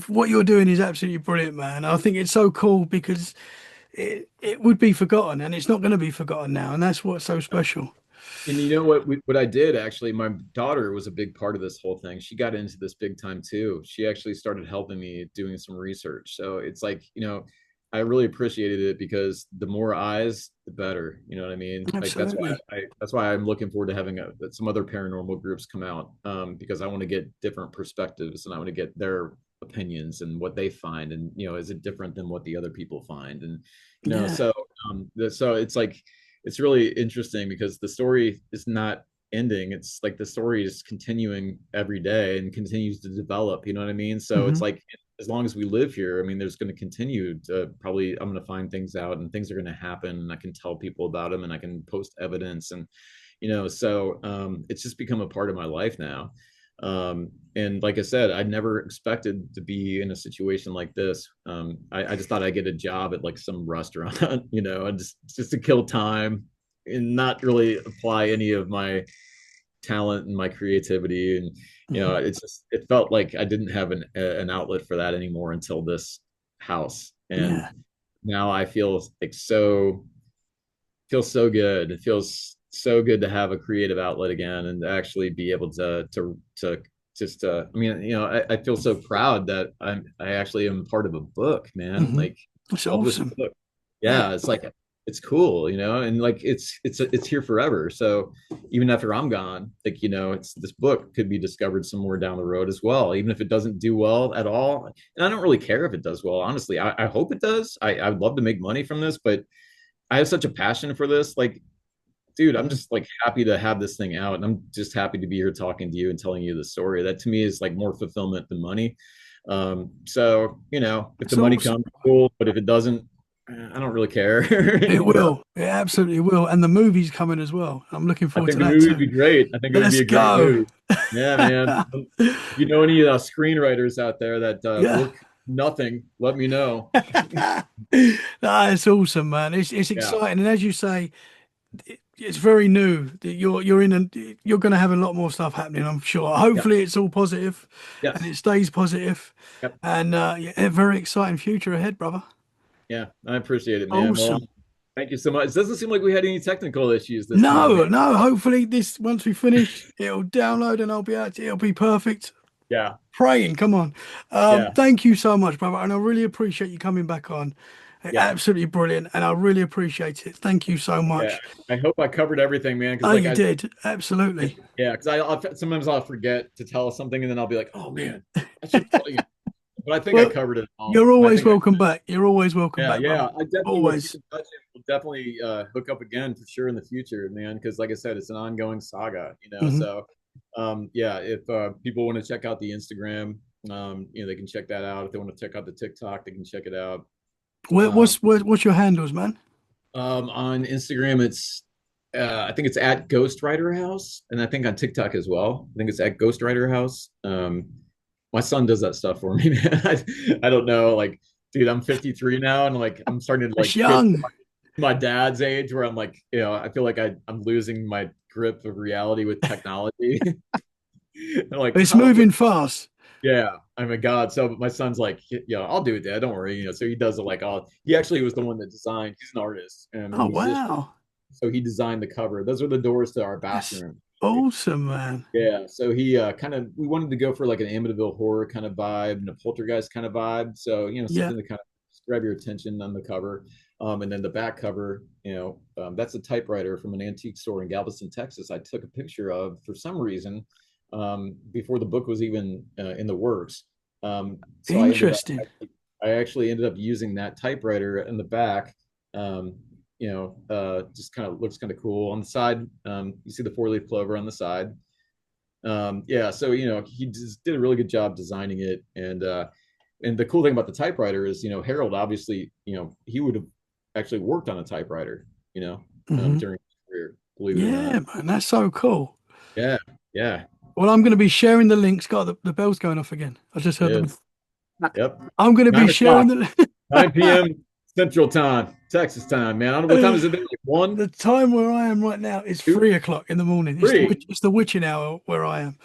what you're doing is absolutely brilliant, man. I think it's so cool because it would be forgotten and it's not going to be forgotten now, and that's what's so special. And you know what I did, actually, my daughter was a big part of this whole thing. She got into this big time too. She actually started helping me doing some research. So it's like, I really appreciated it, because the more eyes, the better. You know what I mean? Like Absolutely. that's why I'm looking forward to having some other paranormal groups come out, because I want to get different perspectives, and I want to get their opinions and what they find, and is it different than what the other people find, and Yeah. so it's like, it's really interesting because the story is not ending. It's like the story is continuing every day and continues to develop. You know what I mean? So Hmm. it's like, as long as we live here, I mean, there's going to continue to probably, I'm going to find things out, and things are going to happen, and I can tell people about them, and I can post evidence, and so it's just become a part of my life now. And like I said, I never expected to be in a situation like this. I just thought I'd get a job at like some restaurant, and just to kill time and not really apply any of my talent and my creativity. And Hmm. it felt like I didn't have an outlet for that anymore until this house. And Yeah. now I feel like so good. It feels so good to have a creative outlet again and to actually be able to just I mean, I feel so proud that I actually am part of a book, man. Hmm. Like That's published awesome. book. Yeah. Yeah, it's like it's cool, and like it's here forever. So even after I'm gone, like it's this book could be discovered somewhere down the road as well, even if it doesn't do well at all. And I don't really care if it does well, honestly. I hope it does. I would love to make money from this, but I have such a passion for this. Like, dude, I'm just like happy to have this thing out, and I'm just happy to be here talking to you and telling you the story. That to me is like more fulfillment than money. So if the It's money awesome. comes, cool. But if it doesn't, I don't really care. It will. It absolutely will. And the movie's coming as well. I'm looking I forward think to the that movie would too. be great. I think it would be Let's a great go. movie. Yeah, man. If you know any screenwriters out there that Yeah. work nothing, let me know. That's awesome, man. It's Yeah. exciting. And as you say, it's very new. You're going to have a lot more stuff happening, I'm sure. Yeah. Hopefully it's all positive and Yes. it stays positive. Yep. And yeah, a very exciting future ahead, brother. Yeah. I appreciate it, man. Well, Awesome. thank you so much. It doesn't seem like we had any technical issues this time, man. No, no, hopefully this once we finish, it'll download and it'll be perfect. Yeah. Praying, come on. Yeah. Thank you so much, brother, and I really appreciate you coming back on. Yeah. Absolutely brilliant, and I really appreciate it. Thank you so Yeah. much. I hope I covered everything, man. Because Oh, like you did. Absolutely. yeah, because sometimes I'll forget to tell something, and then I'll be like, oh man, I should tell you. But I think I Well, covered it all. you're I always think I, welcome back. You're always welcome yeah, back, yeah. brother. I definitely will keep Always. in touch and we'll definitely hook up again for sure in the future, man. Because like I said, it's an ongoing saga. Hmm. So yeah, if people want to check out the Instagram, they can check that out. If they want to check out the TikTok, they can check it out. Um, What's your handles, man? on Instagram, it's I think it's at Ghostwriter House, and I think on TikTok as well. I think it's at Ghostwriter House. My son does that stuff for me, man. I don't know, like, dude, I'm 53 now, and like I'm starting to It's like hit young. my dad's age, where I'm like, I feel like I'm losing my grip of reality with technology. I'm like, It's how? moving fast. Yeah, I'm a god. So my son's like, yeah, I'll do it, Dad. Don't worry. So he does it like all. He actually was the one that designed. He's an artist and a Oh, musician. wow. So he designed the cover. Those are the doors to our That's bathroom. awesome, man. Yeah. So he we wanted to go for like an Amityville horror kind of vibe and a poltergeist kind of vibe. So Yeah. something to kind of grab your attention on the cover. And then the back cover, that's a typewriter from an antique store in Galveston, Texas. I took a picture of for some reason before the book was even in the works. So Interesting. I actually ended up using that typewriter in the back. Just kind of looks kind of cool on the side. You see the four-leaf clover on the side. Yeah, so he just did a really good job designing it, and the cool thing about the typewriter is Harold obviously he would have actually worked on a typewriter Hmm. during his career, believe it or Yeah, not. man. That's so cool. Yeah, yeah, Well, I'm going to be sharing the links. God, the bell's going off again. I just it heard them. is. Yep. I'm going to be 9 o'clock, sharing the 9 p.m. Central Time, Texas time, man. I don't know what time is it there? Like one, the time where I am right now is two, 3 o'clock in the morning. three. It's the witching hour where I am.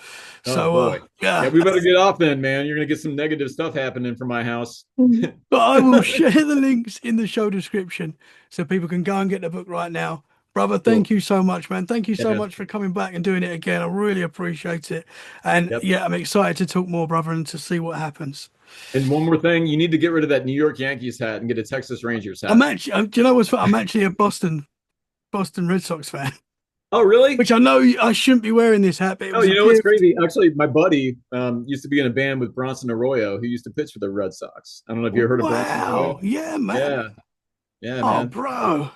Oh So boy. Yeah, yeah, we better get off then, man. You're gonna get some negative stuff happening from my house. but I will share the links in the show description so people can go and get the book right now. Brother, thank Cool. you so much, man. Thank you Yeah, so man. much for coming back and doing it again. I really appreciate it. And Yep. yeah, I'm excited to talk more, brother, and to see what happens. And one more thing, you need to get rid of that New York Yankees hat and get a Texas Rangers I'm hat. actually, do you know what's I'm actually a Boston Red Sox fan, Oh, really? which I know I shouldn't be wearing this hat, but it Oh, was a you know what's gift. crazy? Actually, my buddy used to be in a band with Bronson Arroyo, who used to pitch for the Red Sox. I don't know if you ever heard of Bronson Arroyo. Wow. Yeah, man. Yeah, yeah, Oh, man. bro.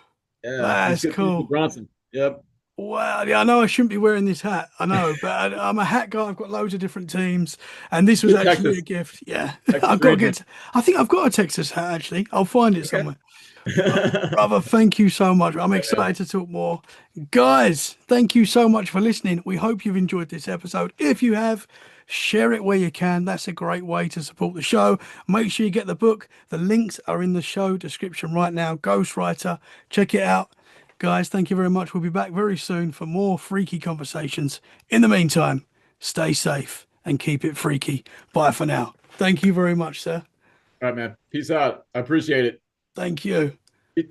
Yeah, he's That's good. He's with cool. Bronson. Yep. Wow. Yeah, I know I shouldn't be wearing this hat. I know, but I'm a hat guy. I've got loads of different teams, and this was Good actually a Texas, gift. Yeah. Texas I've got to Rangers. get, I think I've got a Texas hat actually. I'll find it Okay. somewhere. But brother, thank you so much. I'm Yeah, man. excited to talk more. Guys, thank you so much for listening. We hope you've enjoyed this episode. If you have, share it where you can. That's a great way to support the show. Make sure you get the book. The links are in the show description right now. Ghostwriter, check it out. Guys, thank you very much. We'll be back very soon for more freaky conversations. In the meantime, stay safe and keep it freaky. Bye for now. Thank you very much, sir. All right, man. Peace out. I appreciate it. Thank you.